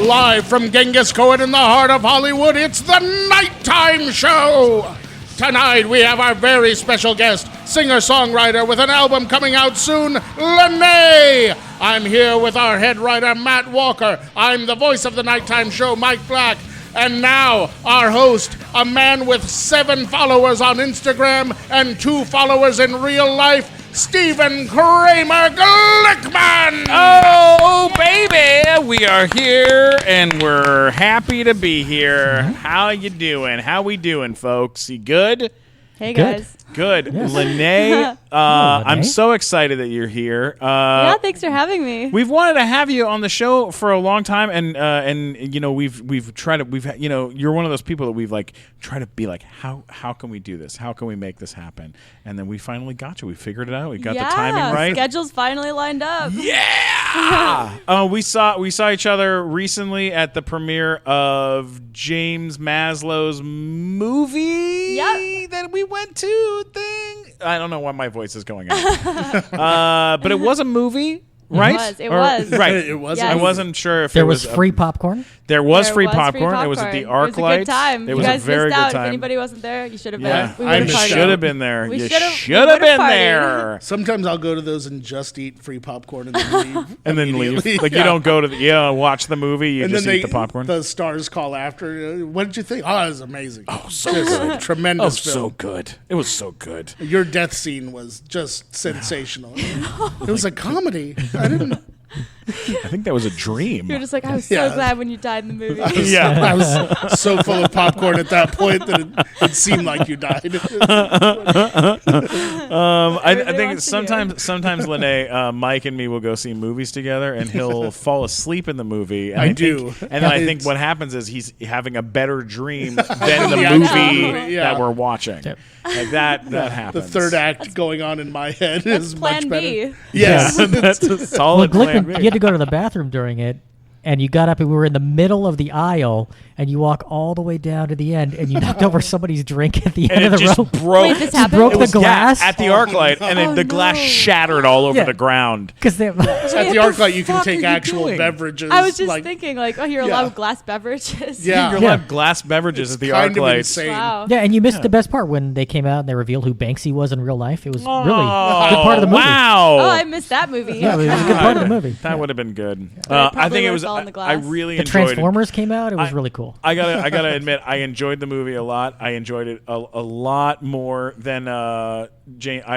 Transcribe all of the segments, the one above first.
Live from Genghis Cohen in the heart of Hollywood, it's the Nighttime Show! Tonight we have our very special guest, singer-songwriter with an album coming out soon, Lenay! I'm here with our head writer, Matt Walker. I'm the voice of the Nighttime Show, Mike Black. And now, our host, a man with 7 followers on Instagram and 2 followers in real life, Stephen Kramer Glickman! Oh, baby! We are here, and we're happy to be here. How you doing? How we doing, folks? You good? Hey, guys. Good. Yes. Lenay, Lenay, I'm so excited that you're here. Yeah, thanks for having me. We've wanted to have you on the show for a long time, and you know we've tried to you're one of those people that we've like tried to be like how can we do this? How can we make this happen? And then we finally got you. We figured it out. We got the timing right. Schedule's finally lined up. Yeah. We saw each other recently at the premiere of James Maslow's movie. Yep. That we went to. Thing. I don't know why my voice is going out. But it was a movie, right? It was. Right. It was. Yes. I wasn't sure if There it was free popcorn? There was free popcorn. It was at the ArcLight. It was a good time. It You was guys a very missed good out. time. If anybody wasn't there, you should have Yeah, been. I We should have been there. We You should've- should have we been would've there. Sometimes I'll go to those and just eat free popcorn and then leave. And then leave. immediately. Like you don't go to watch the movie. You And just then eat the popcorn. The stars call after. What did you think? Oh, it was amazing. Oh, so Just good. Tremendous film. so good. It was so good. Your death scene was just sensational. It was a comedy. I didn't. I think that was a dream. You're just like, I was so Yeah. glad when you died in the movie. I was so full of popcorn at that point that it seemed like you died. I Everybody think wants to hear. sometimes Lenay, Mike and me will go see movies together, and he'll fall asleep in the movie. And I think- do. And then I think what happens is he's having a better dream than the Yeah. movie Yeah. that we're watching. Yep. Like that The happens. third act going on in my head is Plan much better. B. Yes. That's a solid Well, plan. Glickman, you had to go to the bathroom during it, and you got up and we were in the middle of the aisle, and you walk all the way down to the end, and you knocked over somebody's drink at the And end it of the just rope. broke. Wait, this Just happened? broke It was the glass. at the ArcLight, and then Oh, the glass no. shattered all over Yeah. the ground. Because they At the ArcLight, you can fuck take are you actual doing? beverages. I was just like, thinking, like, oh, you're Yeah. allowed glass beverages. Yeah. You're Yeah. allowed glass beverages It's at the kind of ArcLight. insane. Wow. Yeah, and you missed the best part when they came out and they revealed who Banksy was in real life. It was really Oh, a good part of the movie. Wow. Oh, I missed that movie. Yeah, it was a good part of the movie. That would have been good. But it I probably think it was. would've fallen in the I glass. really The enjoyed it. Transformers came out. It was really cool. I gotta admit, I enjoyed the movie a lot. I enjoyed it a lot more than I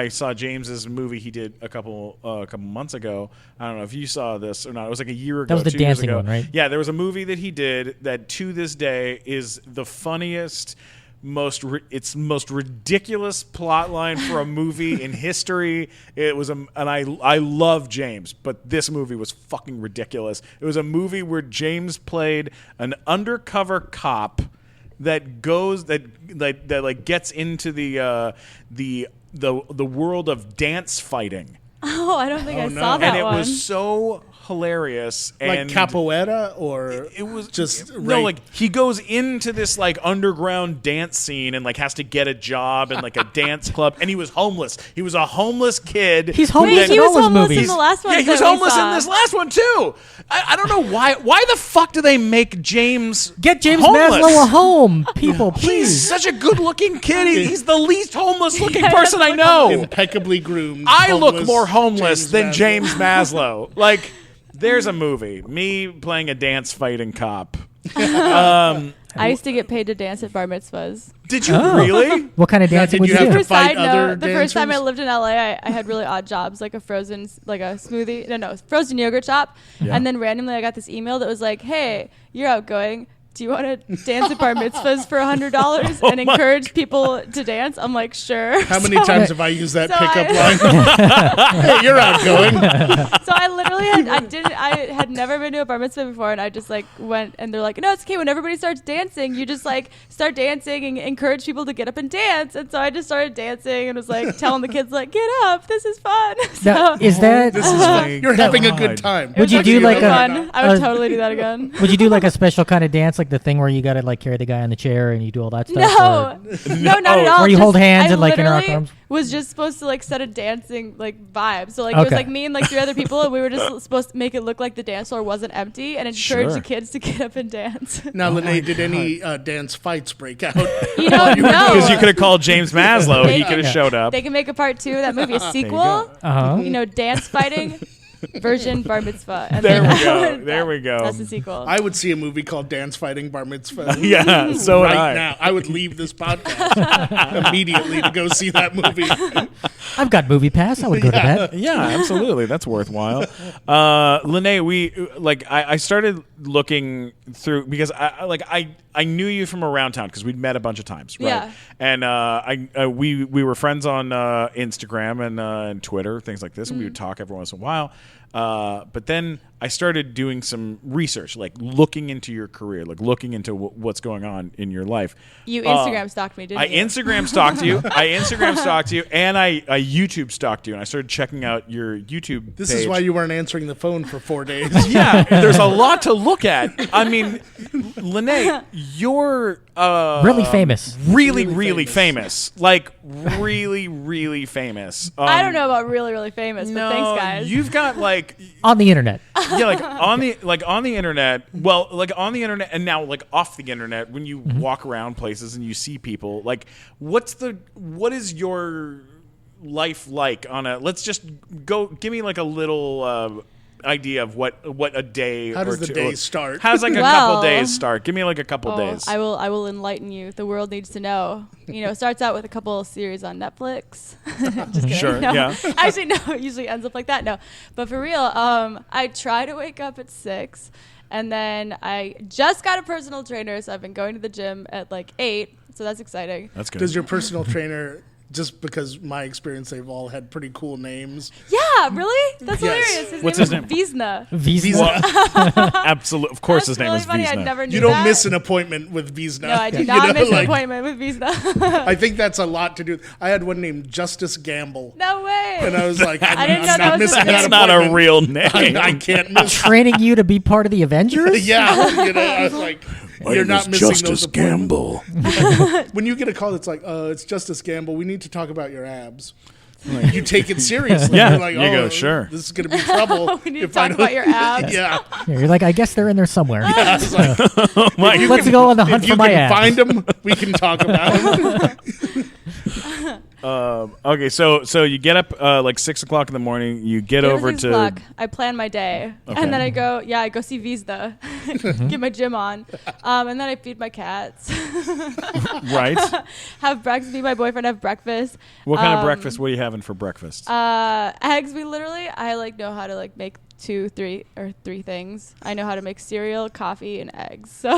saw James's movie he did a couple months ago. I don't know if you saw this or not. It was like a year ago. That was the 2 years dancing ago. one, right? Yeah, there was a movie that he did that to this day is the funniest. Most ridiculous plot line for a movie in history. It was and I love James, but this movie was fucking ridiculous. It was a movie where James played an undercover cop that gets into the world of dance fighting. Oh, I don't think I no. saw that And it one. was so hilarious. Like And capoeira or it was just no, rape? like he goes into this like underground dance scene and like has to get a job in like a dance club, and he was homeless. He was a homeless kid. He's homeless Wait, he in was all his homeless movies. in the last one. Yeah, he was that we homeless saw. in this last one too. I don't know why. Why the fuck do they make James Get James homeless? Maslow a home, people, He's please. such a good-looking kid. He's the least homeless-looking Yeah, he person I doesn't look know. impeccably groomed. I look homeless more homeless than Maslow. James Maslow. Like, there's a movie. Me playing a dance fighting cop. I used to get paid to dance at bar mitzvahs. Did you Oh. really? What kind of Now, dancing did would you you have do? to First fight side other note, the first time I dancers? lived in LA, I had really odd jobs, like a frozen yogurt shop. Yeah. And then randomly I got this email that was like, hey, you're outgoing. Do you want to dance at bar mitzvahs for $100 and encourage people to dance? I'm like, sure. How many times have I used that So pickup I- line? Hey, you're outgoing. So I literally I had never been to a bar mitzvah before, and I just like went, and they're like, no, it's okay. When everybody starts dancing, you just like start dancing and encourage people to get up and dance. And so I just started dancing and was like telling the kids like, get up, this is fun. Now, So is that This is You're having a good time. it was Would you actually do like really a- fun. I would a- totally do that again. would you do like a special kind of dance, like the thing where you got to like carry the guy on the chair and you do all that stuff? No, not at all. Or you hold hands I and like interlock literally arms? was just supposed to like set a dancing like vibe. So like it was Okay. like me and like 3 other people, and we were just supposed to make it look like the dance floor wasn't empty and encourage Sure. the kids to get up and dance. Now, Lenay, did any dance fights break out? You know, no. Because you could have called James Maslow. He could have Yeah. showed up. They can make a part 2 of that movie, a sequel. Uh-huh. You know, dance fighting version bar mitzvah. And There then we go. I would- There we go. That's the sequel. I would see a movie called Dance Fighting Bar Mitzvah. Yeah, so would right I. now. I would leave this podcast immediately to go see that movie. I've got Movie Pass. I would go to that. Yeah, absolutely. That's worthwhile. Lenay, I started looking through because I knew you from around town because we'd met a bunch of times, right? Yeah. And we were friends on Instagram and Twitter, things like this, and we would talk every once in a while. But then I started doing some research, like looking into your career, like looking into what's going on in your life. You Instagram stalked me, didn't I you? Instagram stalked you. And I YouTube stalked you, and I started checking out your YouTube This page. is why you weren't answering the phone for 4 days. Yeah, there's a lot to look at. I mean, Lenay, you're Really famous. really famous. Like really famous. I don't know about really, really famous, No, but thanks, guys. you've got like On the internet. yeah, like on the internet. Well, like on the internet, and now like off the internet. When you walk around places and you see people, like what is your life like on a? Let's just go. Give me like a little idea of what a day. How does or the two, day start? How's like a Well- couple days start? Give me like a couple days. I will enlighten you. The world needs to know. You know, it starts out with a couple series on Netflix. Just kidding. Sure, No. yeah. Actually, no. It usually ends up like that. No, but for real, I try to wake up at 6, and then I just got a personal trainer, so I've been going to the gym at like 8. So that's exciting. That's good. Does your personal trainer, just because my experience, they've all had pretty cool names. Yeah, really? That's Yes. hilarious. What's name his name? is Vizna. Visa. Absolutely, of course, That's his name really is funny. I Vizna. never knew You don't that. miss an appointment with Vizna. No, I do You not know, miss an like, appointment with Vizna. I think that's a lot to do. I had one named Justice Gamble. No way. And I was like, I didn't know I'm that not was missing his that That's not a appointment. real name. I can't miss. Training you to be part of the Avengers? Yeah, you know, I was like, you're not missing those appointments. Gamble. When you get a call, it's like, it's Justice Gamble. We need to talk about your abs. You take it seriously. Yeah, You're like, you go, sure. This is going to be trouble. We need to if I talk don't- about your abs. Yeah. You're like, I guess they're in there somewhere. It's like, Let's go on the hunt if for you my can abs. find them, we can talk about them. Okay, so you get up like 6 o'clock in the morning. You get Give over us to. luck. I plan my day, Okay. and then I go see Vizna, get my gym on, and then I feed my cats, Right. have breakfast, meet my boyfriend, have breakfast. What kind of breakfast? What are you having for breakfast? Eggs. I like know how to like make 3 things. I know how to make cereal, coffee, and eggs. So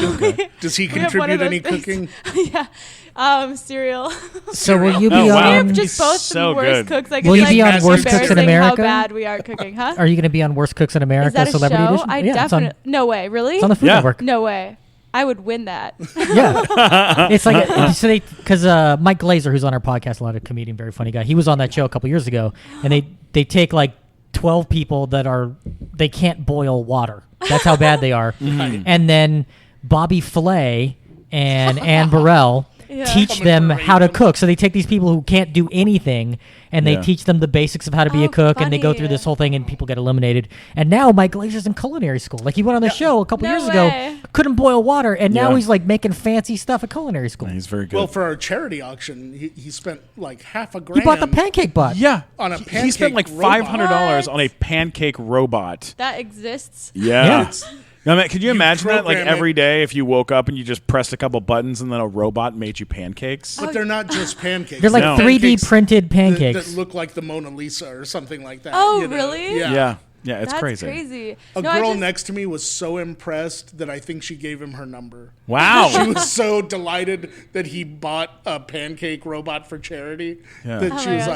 Does he we have one of contribute any those things. cooking? Yeah, cereal. So will you be Oh, wow. on? We're just He's both so the worst good. cooks. Like, Will it's you like be on Worst Cooks in embarrassing America? How bad we are at cooking, huh? Are you going to be on Worst Cooks in America? Is that a Celebrity show? Edition? I yeah, definitely. No way. Really? It's on the Food Yeah. Network. No way. I would win that. Yeah, it's like so they because Mike Glazer, who's on our podcast, a lot of comedian, very funny guy. He was on that show a couple years ago, and they take like 12 people they can't boil water. That's how bad they are, and then Bobby Flay and Ann Burrell Yeah. teach them how to cook. So they take these people who can't do anything, and they Yeah. teach them the basics of how to be Oh, a cook, and they go funny. through this whole thing, and people get eliminated. And now Mike Glazer's in culinary school. Like he went on the show a couple No years way. ago, couldn't boil water, and now Yeah. he's like making fancy stuff at culinary school. He's very good. Well, for our charity auction, he spent like $1,000 He bought the pancake bot. yeah, on a he spent like pancake robot. $500 What? on a pancake robot. That exists. Yeah. Yeah. It's- Now, man, could you imagine that? Like program it. every day, if you woke up and you just pressed a couple buttons and then a robot made you pancakes. But they're not just pancakes. They're like No. 3D Pancakes printed that pancakes. look like the Mona Lisa or something like that. Oh, you know? really? Yeah. Yeah, it's That's crazy. A No, I girl just- next to me was so impressed that I think she gave him her number. Wow. She was so delighted that he bought a pancake robot for charity Yeah. that Oh she my was gosh.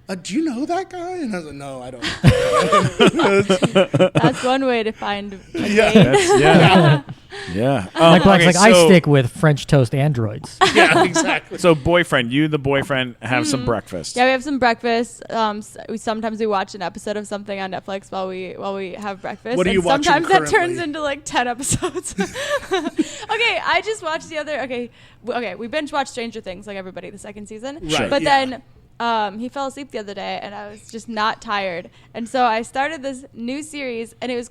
like, do you know that guy? And I was like, no, I don't. That's one way to find a Yeah. date. Yeah. Yeah. Mike Black's okay, like, I so- stick with French toast androids. Yeah, exactly. So boyfriend, you the boyfriend have some breakfast. Yeah, we have some breakfast. Sometimes we watch an episode of something on Netflix while we have breakfast. What are you watching sometimes that currently? turns into like 10 episodes. Okay, I just watched the other. Okay, we binge watched Stranger Things like everybody the second season. Right, But yeah. then. He fell asleep the other day, and I was just not tired. And so I started this new series, and it's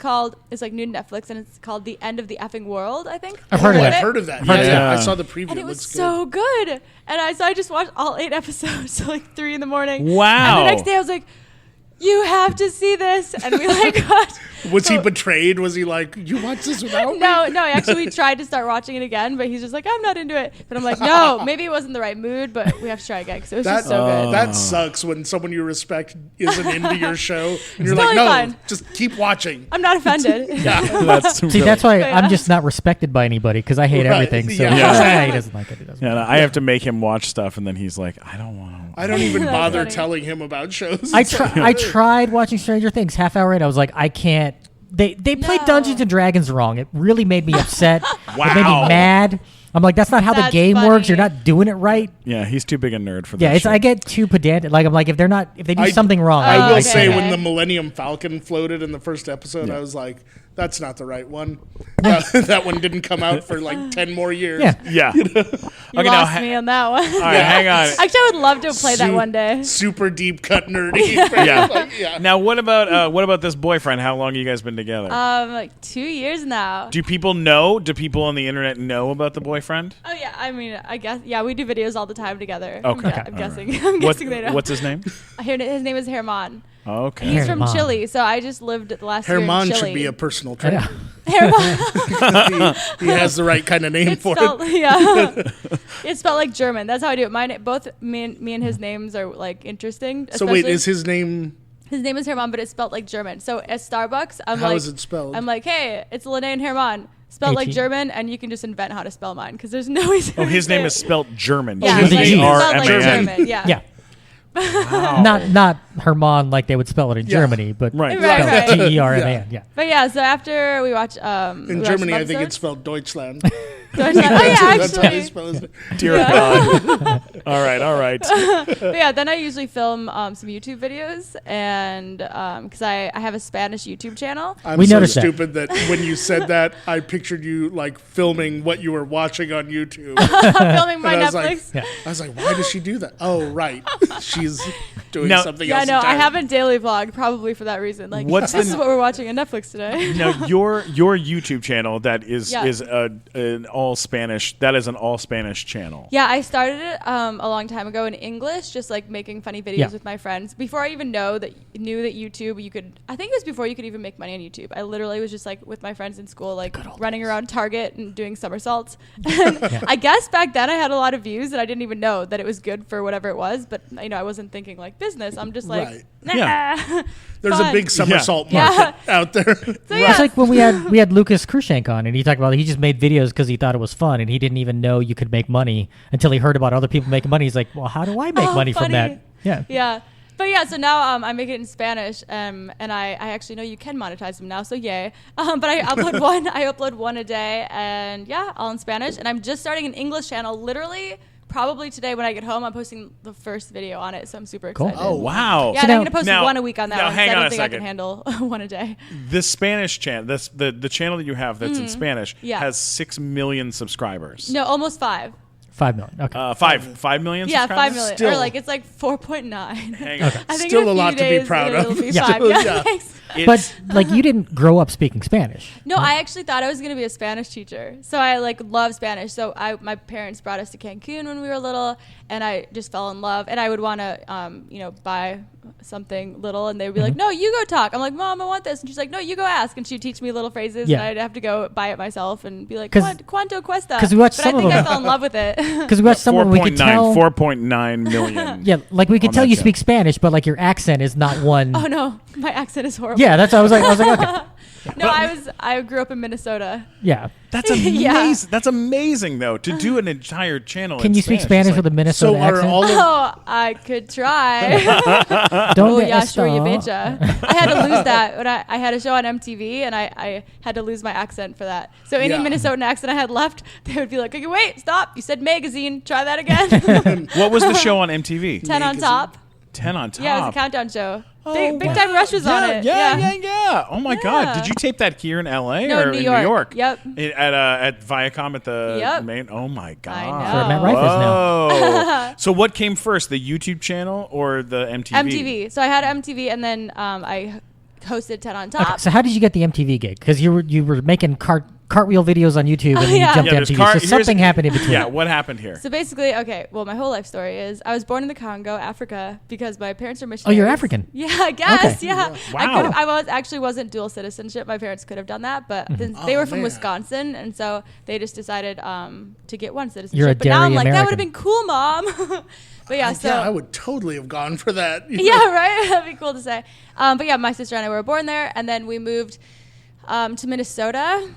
like new Netflix, and it's called The End of the Effing World, I think. I've heard of I've it. heard of that. Heard of Yeah, that. I saw the preview. And it was looks so good. And so I just watched all 8 episodes till like 3 in the morning. Wow. And the next day I was like, you have to see this. And we like got. good. Was he betrayed? Was he like, you watch this without me? No, actually we tried to start watching it again, but he's just like, I'm not into it. But I'm like, no, maybe it wasn't the right mood, but we have to try again because it was just so good. That sucks when someone you respect isn't into your show. And you're totally like, no, fine. just keep watching. I'm not offended. See, that's why Yeah. I'm just not respected by anybody because I hate Right, everything. So yeah. he doesn't like it. He doesn't. Yeah, I have to make him watch stuff, and then he's like, I don't want to. I don't even That's bother funny. telling him about shows. I tried watching Stranger Things half hour in. I was like, I can't. They played No. Dungeons and Dragons wrong. It really made me upset. It made me Wow. mad. I'm like, that's not how the That's game works. You're funny. not doing it right. Yeah, he's too big a nerd for that. Yeah, it's shit. I get too pedantic. Like I'm like, if they do something wrong, I will okay, say okay. when the Millennium Falcon floated in the first episode, I was like, that's not the right one. That one didn't come out for like 10 more years. Yeah. Yeah. You Okay, lost me on that one. All right, hang on. Actually, I would love to play that one day. Super deep cut nerdy. Yeah. Like, yeah. Now, what about this boyfriend? How long you guys been together? Like 2 years now. Do people know? Do people on the internet know about the boyfriend? Oh yeah, I mean, I guess we do videos all the time together. Okay. I'm All guessing. right. I'm guessing they know. What's his name? His name is Herman. Okay. He's from Herman. Chile, so I just lived the last year in Herman Chile. should be a personal I trainer. know. Herman. he has the right kind of name It's for spelled, it. yeah. It's spelled like German. That's how I do it. Both me and his names are like interesting. So wait, especially- is his name? his name is Herman, but it's spelled like German. So at Starbucks, I'm How like, is it spelled? I'm like, hey, it's Lenay and Herman, spelled like H-E. German, and you can just invent how to spell mine because there's no easy. Oh, way his to say name it. is spelled German. Yeah, with a like, G. it's spelled like German. German. Yeah. Yeah. Wow. Not Herman like they would spell it in Yeah. Germany, but Right. Right, right. spelled German. Yeah. Yeah. But yeah, so after we watch, In Germany, I think it's spelled Deutschland. Deutschland. Oh yeah, That's how they actually. spell it. Dear God. All right. But yeah, then I usually film some YouTube videos, and because I have a Spanish YouTube channel. I'm We so noticed that. stupid that when you said that, I pictured you like filming what you were watching on YouTube. Filming my And I was like, Netflix. I was like, why does she do that? Oh, right, she's doing Now- something Yeah, else. no, I entirely. haven't daily vlog probably for that reason. Like, What's this the- is what we're watching on Netflix today. Now your YouTube channel that is Yeah. an all Spanish. That is an all Spanish channel. Yeah, I started it a long time ago in English, just like making funny videos Yeah. with my friends. Before I even knew that YouTube, you could. I think it was before you could even make money on YouTube. I literally was just like with my friends in school, like running around Target and doing somersaults. And I guess back then I had a lot of views, and I didn't even know that it was good for whatever it was. But I wasn't thinking like business. I'm just like, Right. nah. Yeah. There's fun. a big somersault Yeah. market out there. So yeah, It's like when we had Lucas Krushank on, and he talked about he just made videos because he thought it was fun, and he didn't even know you could make money until he heard about other people making money. He's like, well, how do I make money from funny. that? Yeah. Yeah. But yeah, so now I make it in Spanish, and I actually know you can monetize them now, so yay. But I upload one a day, and yeah, all in Spanish. And I'm just starting an English channel, literally, probably today when I get home. I'm posting the first video on it, so I'm super Cool. excited. Oh, Wow. Yeah, So and I'm now- gonna post now- one a week on that now one. 'cause hang I on don't a think I second. can handle one a day. The Spanish channel, that's the channel that you have that's in Spanish, Yeah. has 6 million subscribers. No, almost 5. 5 million. Okay. 5 million Yeah, subscribers? 5 million, Still- or like it's like 4.9. Hang on. I think Still in a a lot few to be days proud it'll of. be Yeah. 5. Yeah, Yeah. thanks. It's- But like you didn't grow up speaking Spanish. No, I actually thought I was gonna be a Spanish teacher. So I like love Spanish. So my parents brought us to Cancun when we were little, and I just fell in love. And I would want to, buy something little, and they'd be like, "No, you go talk." I'm like, "Mom, I want this," and she's like, "No, you go ask." And she'd teach me little phrases, Yeah. and I'd have to go buy it myself and be like, 'Cause- "Cuánto cuesta?" 'cause we watched but some I of think I them. fell in love with it. Because we watched someone we could tell. 4.9 million. Yeah, like we could on tell that you channel. speak Spanish, but like your accent is not one. Oh no, my accent is horrible. Yeah, that's. I was like, okay. No, I grew up in Minnesota. Yeah. That's amazing. Yeah. That's amazing, though, to do an entire channel. Can in you speak Spanish Spanish with a Minnesota So are accent? all of Oh, I could try. Don't Oh, yeah, sure, you betcha. I had to lose that when I had a show on MTV, and I had to lose my accent for that. So any Yeah. Minnesotan accent I had left, they would be like, okay, wait, stop. You said magazine. Try that again. What was the show on MTV? 10 on top. 10 on top. Yeah, it was a countdown show. Oh, Big wow. Time Rush was on it. Yeah. Oh my God! Yeah. Did you tape that here in LA No, or New in York. New York? Yep. At Viacom at the Yep. main. Oh my God! I know. Where Matt Rife is now. Whoa. So what came first, the YouTube channel or the MTV? MTV. So I had MTV, and then I hosted 10 on top. Okay, so how did you get the MTV gig? Because you were making cartwheel videos on YouTube and then yeah. you jumped Yeah, to there's MTV. So here's- something happened in between. Yeah, what happened here? So basically, okay, well, my whole life story is I was born in the Congo, Africa, because my parents are Oh, missionaries. you're African. Yeah, I guess. Okay. Yeah. Wow. I wasn't dual citizenship. My parents could have done that, but they were from man. Wisconsin, and so they just decided to get one citizenship. You're a but now I'm dairy like, that would have American. been cool, Mom. But yeah, so yeah, I would totally have gone for that. you know? yeah, right. That'd be cool to say. But yeah, my sister and I were born there, and then we moved to Minnesota.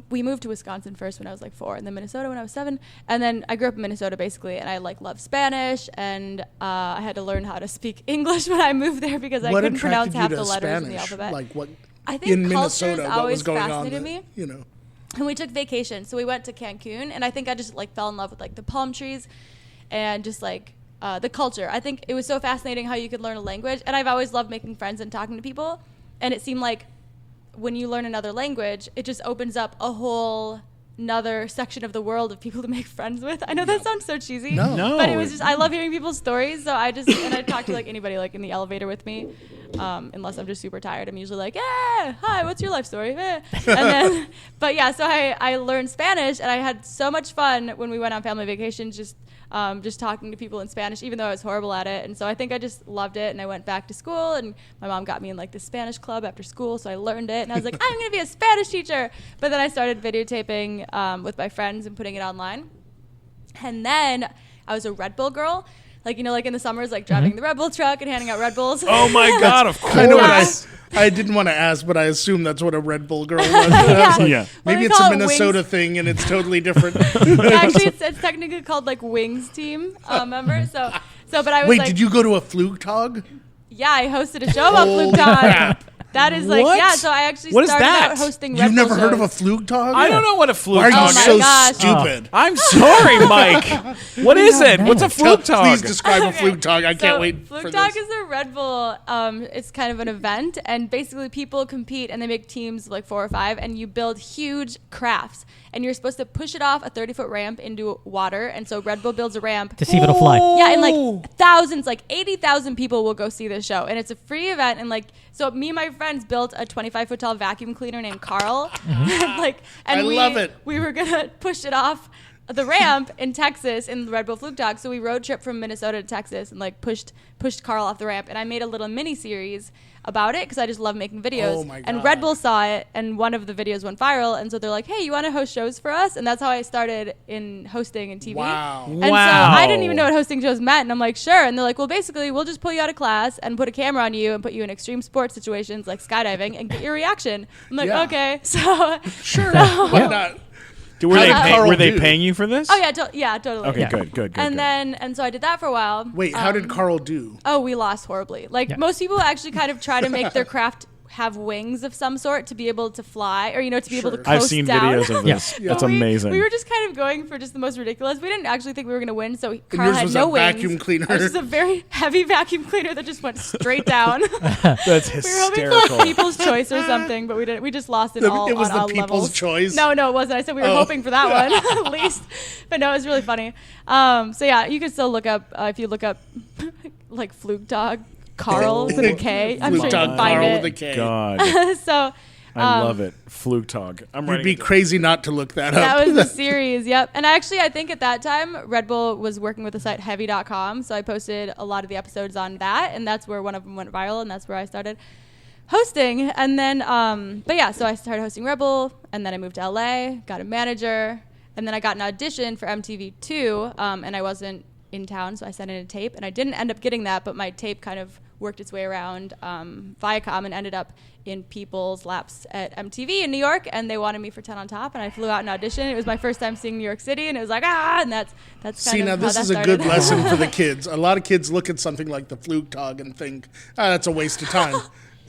We moved to Wisconsin first when I was like 4, and then Minnesota when I was 7. And then I grew up in Minnesota basically, and I like loved Spanish, and I had to learn how to speak English when I moved there because I What couldn't pronounce attracted half you the to letters in the Spanish? alphabet. Like what I think in culture's Minnesota? What was always going on? fascinated That, me. you know. And we took vacation, so we went to Cancun, and I think I just like fell in love with like the palm trees and just like the culture. I think it was so fascinating how you could learn a language, and I've always loved making friends and talking to people, and it seemed like when you learn another language, it just opens up a whole another section of the world of people to make friends with. I know that sounds so cheesy, No. but it was just, I love hearing people's stories, so I talk to like anybody like in the elevator with me, unless I'm just super tired. I'm usually like, yeah, hi, what's your life story? And then, but yeah, so I learned Spanish, and I had so much fun when we went on family vacations, just talking to people in Spanish, even though I was horrible at it. And so I think I just loved it, and I went back to school, and my mom got me in like the Spanish club after school, so I learned it, and I was like, I'm going to be a Spanish teacher. But then I started videotaping with my friends and putting it online. And then I was a Red Bull girl. Like, you know, like in the summers, like driving the Red Bull truck and handing out Red Bulls. Oh my God! Of course. I know what Yeah. I didn't want to ask, but I assume that's what a Red Bull girl was. And I was like, Yeah. What do maybe they it's a call it? Minnesota Wings? thing, and it's totally different. Actually, it's technically called like Wings Team, remember? So, but I was Wait, like, did you go to a Flugtag? yeah, I hosted a show about Holy Flugtag. crap. That is like, What? yeah, so I actually What is started that? out hosting Red You've Bull never heard of a shows. Flugtag? I don't know what a fluke Why are you Oh my so gosh. stupid? I'm sorry, Mike. What is it? What's a fluke Please talk? describe a Okay. Flugtag. I can't wait for Flugtag this. is a Red Bull. It's kind of an event, and basically people compete, and they make teams of like 4 or 5, and you build huge crafts, and you're supposed to push it off a 30-foot ramp into water. And so Red Bull builds a ramp. To see if it'll fly. Yeah, and like thousands, like 80,000 people will go see this show, and it's a free event. And like, so me and my friends built a 25-foot tall vacuum cleaner named Carl. And I love it. We were gonna push it off the ramp in Texas in the Red Bull Flugtag. So we road trip from Minnesota to Texas and like pushed Carl off the ramp. And I made a little mini series about it because I just love making videos. Oh my And God. Red Bull saw it, and one of the videos went viral. And so they're like, hey, you want to host shows for us? And that's how I started in hosting and TV. Wow. And so I didn't even know what hosting shows meant. And I'm like, sure. And they're like, well, basically, we'll just pull you out of class and put a camera on you and put you in extreme sports situations like skydiving and get your reaction. I'm like, Yeah. okay. So, Sure. Why Yeah. not? Were How they did Carl were they do? paying you for this? oh, yeah, totally. Okay, Yeah. good. And so I did that for a while. Wait, how did Carl do? Oh, we lost horribly. Like Yeah. most people actually kind of try to make their craft have wings of some sort to be able to fly, or to be able to Sure. coast I've seen down. videos of this. Yeah. That's We- amazing. We were just kind of going for just the most ridiculous. We didn't actually think we were going to win, so Carl yours had was no a wings. vacuum cleaner. It was just a very heavy vacuum cleaner that just went straight down. That's We were hoping for hysterical. People's Choice or something, but we didn't. We just lost it all. It was on the all People's levels. Choice? No, it wasn't. I said we were Oh. hoping for that one at least, but no, it was really funny. So yeah, you can still look up if you look up like Flugtag Carl with a K. I'm sure you Flugtag can find Carl it. with a K. God, So I love it. Fluke talk. I'm You'd writing be it down. crazy not to look that up. that was the series. Yep. And actually, I think at that time, Red Bull was working with the site heavy.com. So I posted a lot of the episodes on that. And that's where one of them went viral. And that's where I started hosting. And then, but yeah, so I started hosting Red Bull. And then I moved to LA, got a manager. And then I got an audition for MTV2. And I wasn't in town. So I sent in a tape. And I didn't end up getting that. But my tape kind of worked its way around Viacom and ended up in people's laps at MTV in New York, and they wanted me for 10 on Top, and I flew out and auditioned. It was my first time seeing New York City, and it was like, and that's See, kind now of how this that is a started. good lesson for the kids. A lot of kids look at something like the Flugtag and think, that's a waste of time.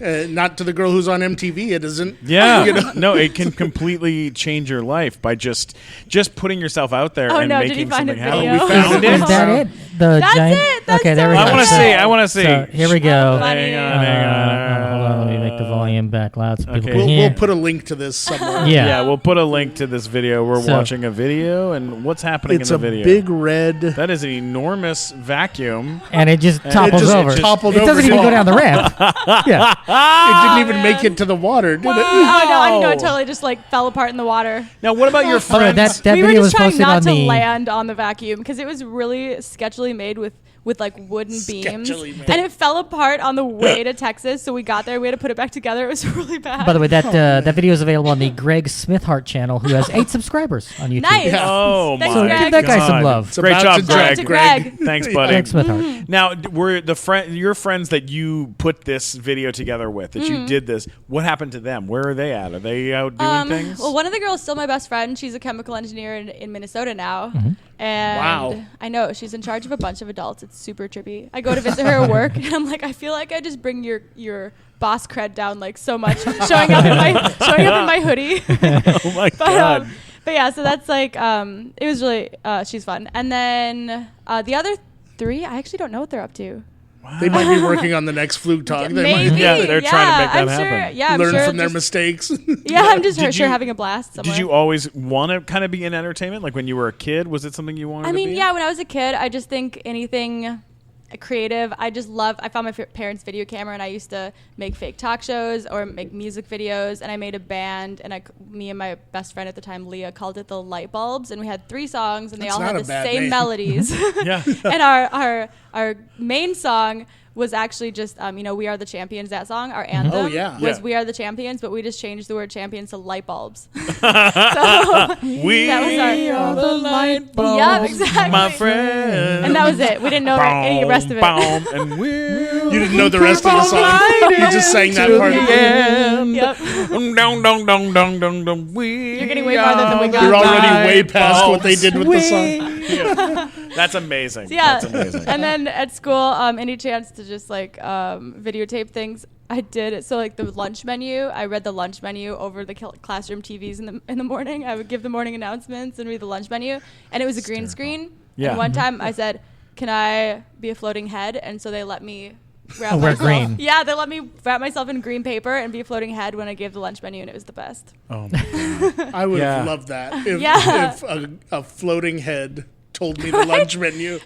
Not to the girl who's on MTV, it isn't. Yeah, You know? no, it can completely change your life by just putting yourself out there and no, did making you find something a happen. video? Oh, we found it. Is that it? The That's giant. it. That's Okay, there so we go. I want to So- see. I want to see. So here we go. Funny. Hang on. Hold on, let me make the volume back loud so people Okay. can We'll hear. put a link to this somewhere. Yeah. Yeah, we'll put a link to this video. We're So- watching a video, and what's happening It's in a the video? big red. That is an enormous vacuum. And it just And topples it just over. toppled It over doesn't even the go down the ramp. Yeah. It didn't even man. make it to the water, did it? Oh no, I know it totally just like fell apart in the water. Now, what about your By the way, friends? that We were video just was trying posted not on to the. land on the vacuum because it was really sketchily made with like wooden beams, Sketchily made. and it fell apart on the way to Texas. So we got there, we had to put it back together. It was really bad. By the way, that video is available on the Greg Smithhart channel, who has 8 subscribers on YouTube. nice. Oh Thanks, my Greg. Give that guy some God. love. It's Great about job, to Shout out Greg. to Greg. Thanks, buddy. Greg Smithhart. Mm-hmm. Now, were your friends that you put this video together with, that Mm-hmm. you did this, what happened to them? Where are they at? Are they out doing things? Well, one of the girls is still my best friend. She's a chemical engineer in Minnesota now. Mm-hmm. And Wow. I know she's in charge of a bunch of adults. It's super trippy. I go to visit her at work, and I'm like, I feel like I just bring your boss cred down like so much, showing up in my hoodie. Oh my God. But yeah, so that's like it was really she's fun. And then the other 3, I actually don't know what they're up to. They might be working on the next Flugtag. They Maybe. might Yeah, they're trying to make that I'm happen. Sure, yeah, I'm learn sure from their just- mistakes. Yeah, I'm just Did sure you- having a blast somewhere. Did you always want to kind of be in entertainment? Like when you were a kid, was it something you wanted I to mean, be? yeah, when I was a kid, I just think anything creative. I found my parents' video camera, and I used to make fake talk shows or make music videos, and I made a band, and me and my best friend at the time, Leah, called it the Light Bulbs, and we had 3 songs, and they That's all not had a the bad same name. melodies. Yeah. And our main song was actually just We Are the Champions. That song, our anthem, Oh, yeah. was Yeah. We Are the Champions, but we just changed the word champions to light bulbs. We That was are the light bulbs, Yep, exactly. my friend. And that was it. We didn't know any rest of it. And we'll You didn't know the rest of the song. You just sang that part. Yep. Dong, dong, dong, dong, dong, dong. You're getting way farther than we got. You're already Light way past what they bulbs. did with the song. That's amazing. Yeah. That's amazing. And then at school, any chance to just like videotape things, I did it. So like the lunch menu, I read the lunch menu over the classroom TVs in the morning. I would give the morning announcements and read the lunch menu, and it was a green screen. Yeah. And one time I said, "Can I be a floating head?" And so they let me wrap wear myself. green. Yeah, they let me wrap myself in green paper and be a floating head when I gave the lunch menu, and it was the best. Oh my God. I would have Yeah. loved that if, Yeah. if a floating head told me the lunch menu.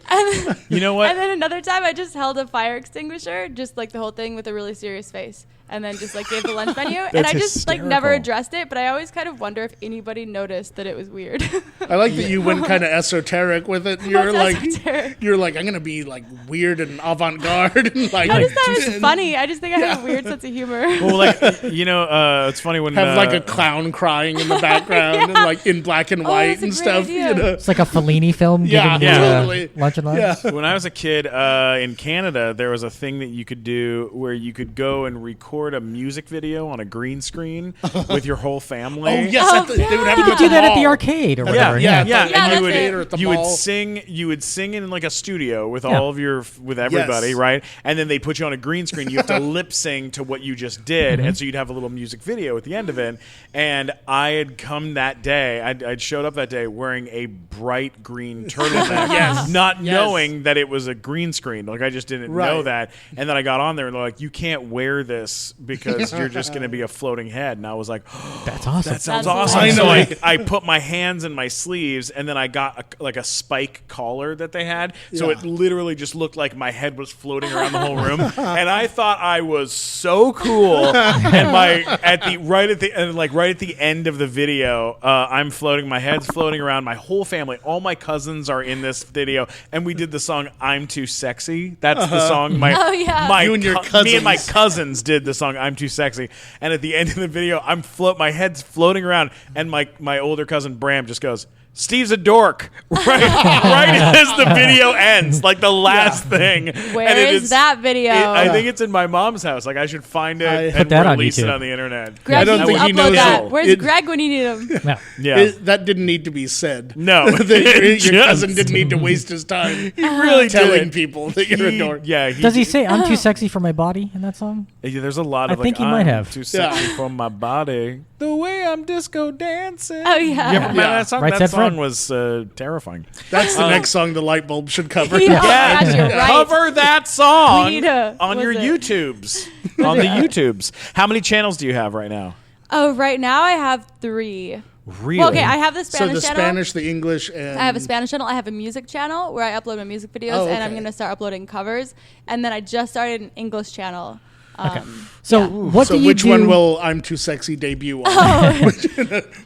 You know what? And then another time, I just held a fire extinguisher, just like the whole thing with a really serious face, and then just like gave the lunch menu. And I just like never hysterical. addressed it, but I always kind of wonder if anybody noticed that it was weird. I like that you went kind of esoteric with it. You're What's like, esoteric? you're like, I'm gonna be like weird and avant-garde and like, I just thought it was funny. I just think I have a weird sense of humor. Well, like it's funny when have like a clown crying in the background and like in black and white that's a and great stuff. idea. You know? It's like a Fellini film Yeah, giving you totally. lunch and learns. Yeah. when I was a kid in Canada, there was a thing that you could do where you could go and record a music video on a green screen with your whole family. Oh yes, Oh, they would have yeah. to You could do that at the arcade or Yeah, whatever. yeah, Yeah, And you that's would it. Or at the you mall. would sing in like a studio with Yeah. all of with everybody, Yes. right? And then they put you on a green screen. You have to lip sing to what you just did, and so you'd have a little music video at the end of it. And I had come that day. I'd showed up that day wearing a bright green turtleneck, Yes. not Yes. knowing that it was a green screen. Like I just didn't know Right. that. And then I got on there and they're like, "You can't wear this because you're just going to be a floating head." And I was like, That's awesome. that sounds That's awesome. awesome. So Finally. I put my hands in my sleeves, and then I got a spike collar that they had. So Yeah. it literally just looked like my head was floating around the whole room, and I thought I was so cool. And right at the end of the video, I'm floating. My head's floating around. My whole family, all my cousins are in this video, and we did the song "I'm Too Sexy." That's the song. Oh, yeah. You and your me and my cousins. cousins did the song "I'm Too Sexy," and at the end of the video, my head's floating around, and my older cousin Bram just goes, Steve's a dork. Right as the video ends, like the last thing. Where is that video? I think it's in my mom's house. Like I should find it Put and that on release it YouTube. on the internet. Greg I don't needs think to he upload knows that. it. Where's Greg when you need him? Yeah. Yeah, That didn't need to be said. No. Your cousin didn't need to waste his time really telling did. people that you're a dork. Yeah. Does he say "I'm too sexy for my body" in that song? Yeah, there's a lot I of think like, he might I'm have. too sexy for my body. The way I'm disco dancing. Oh, yeah. You ever remember Yeah. that song? Right That said song Fred. was terrifying. That's the next song the light bulb should cover. Yeah. Oh, gosh, you're right. Cover that song We need to- on was your it? YouTubes. On the YouTubes. How many channels do you have right now? Oh, right now I have 3. Really? Well, okay, I have the So Spanish the channel. Spanish, the English, and I have a Spanish channel. I have a music channel where I upload my music videos, Oh, and I'm okay. going to start uploading covers. And then I just started an English channel. So Yeah. what So do you which do? one will I'm Too Sexy debut on?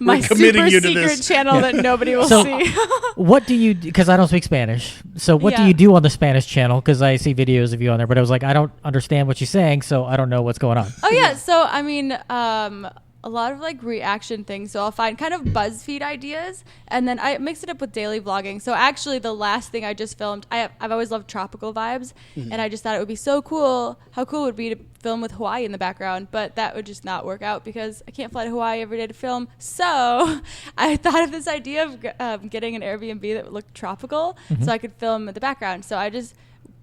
My committing super you to secret this. channel that nobody will So- see. What do you? Because I don't speak Spanish. So what do Yeah. you do on the Spanish channel? Because I see videos of you on there, but I was like, I don't understand what you're saying, so I don't know what's going on. Oh yeah, so I mean, a lot of like reaction things. So I'll find kind of BuzzFeed ideas, and then I mix it up with daily vlogging. So actually, the last thing I just filmed, I've always loved tropical vibes, and I just thought it would be so cool. How cool it would be to film with Hawaii in the background, but that would just not work out because I can't fly to Hawaii every day to film. So I thought of this idea of getting an Airbnb that would look tropical, so I could film in the background. So I just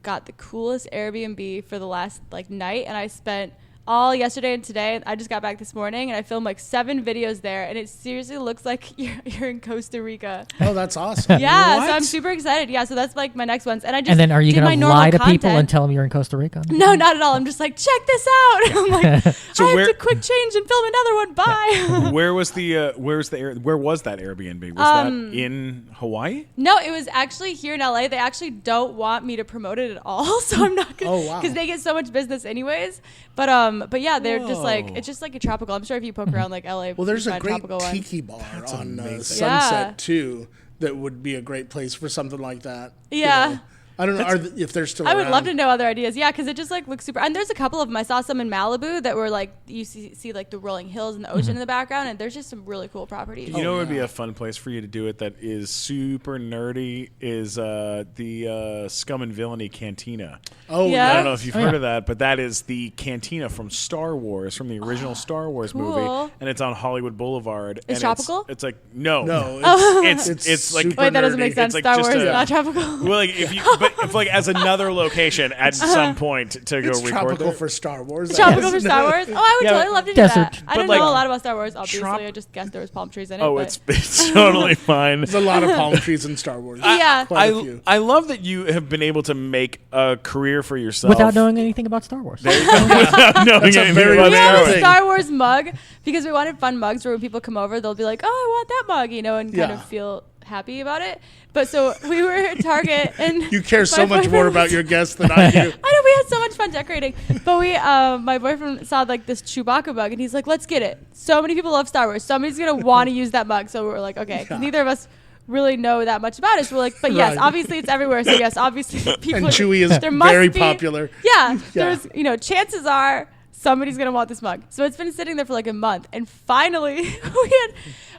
got the coolest Airbnb for the last like night, and I spent all yesterday and today. I just got back this morning and I filmed like 7 videos there, and it seriously looks like you're in Costa Rica. Oh, that's awesome. Yeah, What? so I'm super excited. Yeah, so that's like my next ones. And I just And then are you did my going to normal lie to people content. and tell them you're in Costa Rica? No, not at all. I'm just like, check this out. I'm like, So I have where- to quick change and film another one. Bye. Where was that Airbnb? Was that in Hawaii? No, it was actually here in LA. They actually don't want me to promote it at all, so I'm not gonna. Oh, wow. Because they get so much business anyways. But yeah, they're just like, it's just like a tropical. I'm sure if you poke around like LA, Well, there's you a find great tropical ones. tiki bar on amazing. Sunset Yeah. too. That would be a great place for something like that. Yeah. You know? I don't know if they're still I would around. love to know other ideas. Yeah, because it just like looks super. And there's a couple of them. I saw some in Malibu that were like you see like the rolling hills and the ocean in the background, and there's just some really cool properties. You know what would be a fun place for you to do it that is super nerdy is the Scum and Villainy Cantina. Oh, Yeah. I don't know if you've Oh, heard yeah. of that, but that is the cantina from Star Wars, from the original Star Wars cool. movie, and it's on Hollywood Boulevard. It's and tropical? It's like no, No, it's like super Wait, that doesn't nerdy. make sense. like Star just Wars is a- not tropical. well, like if like as another location at some point to go It's record tropical there. for Star Wars. I Tropical guess. for Star Wars? Oh, I would Yeah, totally love to do desert. that. I But don't like, know a lot about Star Wars, obviously. trop- I just guessed there was palm trees in it. Oh, but. it's totally fine. There's a lot of palm trees in Star Wars. Yeah. Quite a few. I love that you have been able to make a career for yourself Without knowing anything about Star Wars. without knowing That's a anything very about We rare Star have Wars. a thing. Star Wars mug because we wanted fun mugs where when people come over, they'll be like, "Oh, I want that mug," and kind Yeah. of feel happy about it. But so we were at Target, and You care so my much more boyfriend about was- your guests than I do. I know we had so much fun decorating, but my boyfriend saw like this Chewbacca mug, and he's like, "Let's get it." So many people love Star Wars. Somebody's gonna want to use that mug. So we're like, okay, 'cause neither of us really know that much about it. So we're like, but yes, Right. obviously it's everywhere. So yes, obviously people. And Chewie is there must very be- popular. Yeah, Yeah. there's chances are somebody's gonna want this mug. So it's been sitting there for like a month, and finally we had.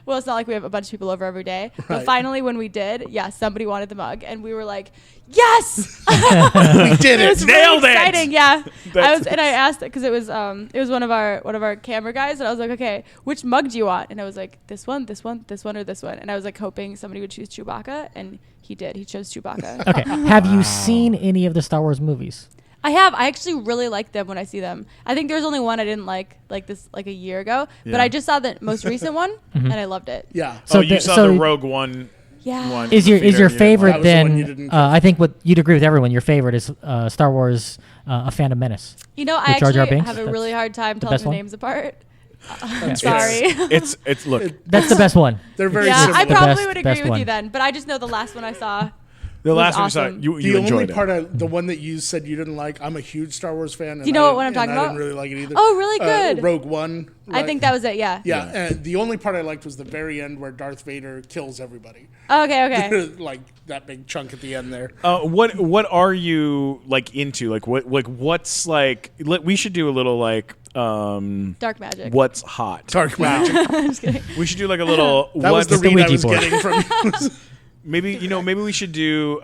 Well, it's not like we have a bunch of people over every day, but Right. finally when we did, yeah, somebody wanted the mug, and we were like, yes. We did It it. was Nailed really it! exciting, yeah. That's- I asked it because it was one of our camera guys, and I was like, okay, which mug do you want? And I was like, this one, this one, this one, or this one. And I was like hoping somebody would choose Chewbacca, and he did. He chose Chewbacca. Okay. Have you seen any of the Star Wars movies? I have. I actually really like them when I see them. I think there's only one I didn't like this like a year ago, but Yeah. I just saw the most recent one, and I loved it. Yeah. So Oh, you the- saw so- the Rogue One. Yeah. One Is your theater you didn't favorite That was the one you then? didn't I think what you'd agree with everyone. Your favorite is Star Wars: A Phantom Menace. You know, I With Jar Jar actually Binks? have a That's really hard time the telling best the one? names apart. It's- Sorry. It's look. That's the best one. They're very Yeah, similar. I probably best- would agree best with one. you then, but I just know the last one I saw. The was last one you saw, awesome. you The only enjoyed part, it. the one that you said you didn't like, I'm a huge Star Wars fan. And you know I what I'm didn't- talking and I about? didn't really like it either. Oh, really good. Rogue One. I think that was it. Yeah. Yeah, and the only part I liked was the very end where Darth Vader kills everybody. Okay. Okay. Like that big chunk at the end there. What are you like into? Like what's like? We should do a little like Dark magic. What's hot? Dark magic. I'm just kidding. We should do like a little. That was the what's read I Ouija was board. getting from you. maybe we should do.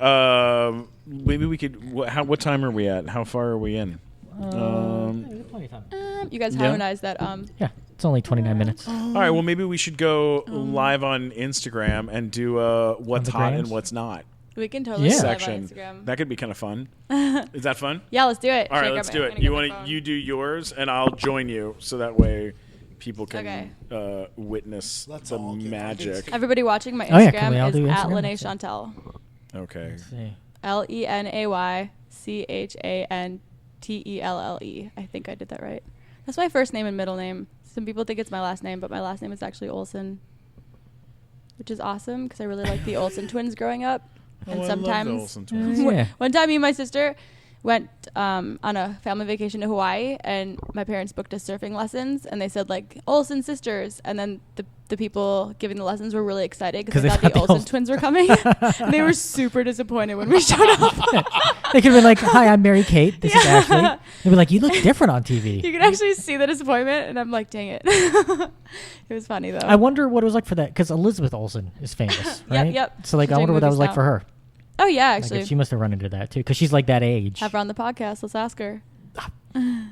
Maybe we could. What time are we at? How far are we in? Plenty of time. You guys Yeah. harmonized that. Yeah, it's only 29 minutes. All right. Well, maybe we should go live on Instagram and do what's the hot and grams? what's not We can totally Yeah. do live on section. Instagram. That could be kind of fun. Is that fun? Yeah, let's do it. All right, let's do it. You want to you do yours and I'll join you so that way people can witness Let's the all get on magic. Instagram. Everybody watching my Oh, yeah, can we Instagram all is do at Instagram? Lenay Chantel. Okay. See. LenayChantelle. I think I did that right. That's my first name and middle name. Some people think it's my last name, but my last name is actually Olsen, which is awesome because I really liked the Olsen twins growing up. Oh, And I love the sometimes Olsen twins. Yeah. one time me and my sister went on a family vacation to Hawaii, and my parents booked us surfing lessons, and they said like Olsen sisters, and then the people giving the lessons were really excited because they thought the Olsen twins were coming. And they were super disappointed when we showed up. They could have been like, "Hi, I'm Mary Kate. This is Ashley." They'd be like, "You look different on TV." You could actually see the disappointment, and I'm like, dang it. It was funny though. I wonder what it was like for that because Elizabeth Olsen is famous, right? yep. So like, She's I wonder doing what that was movies like now. for her. Oh yeah, Like, actually. if she must have run into that too because she's like that age. Have her on the podcast. Let's ask her.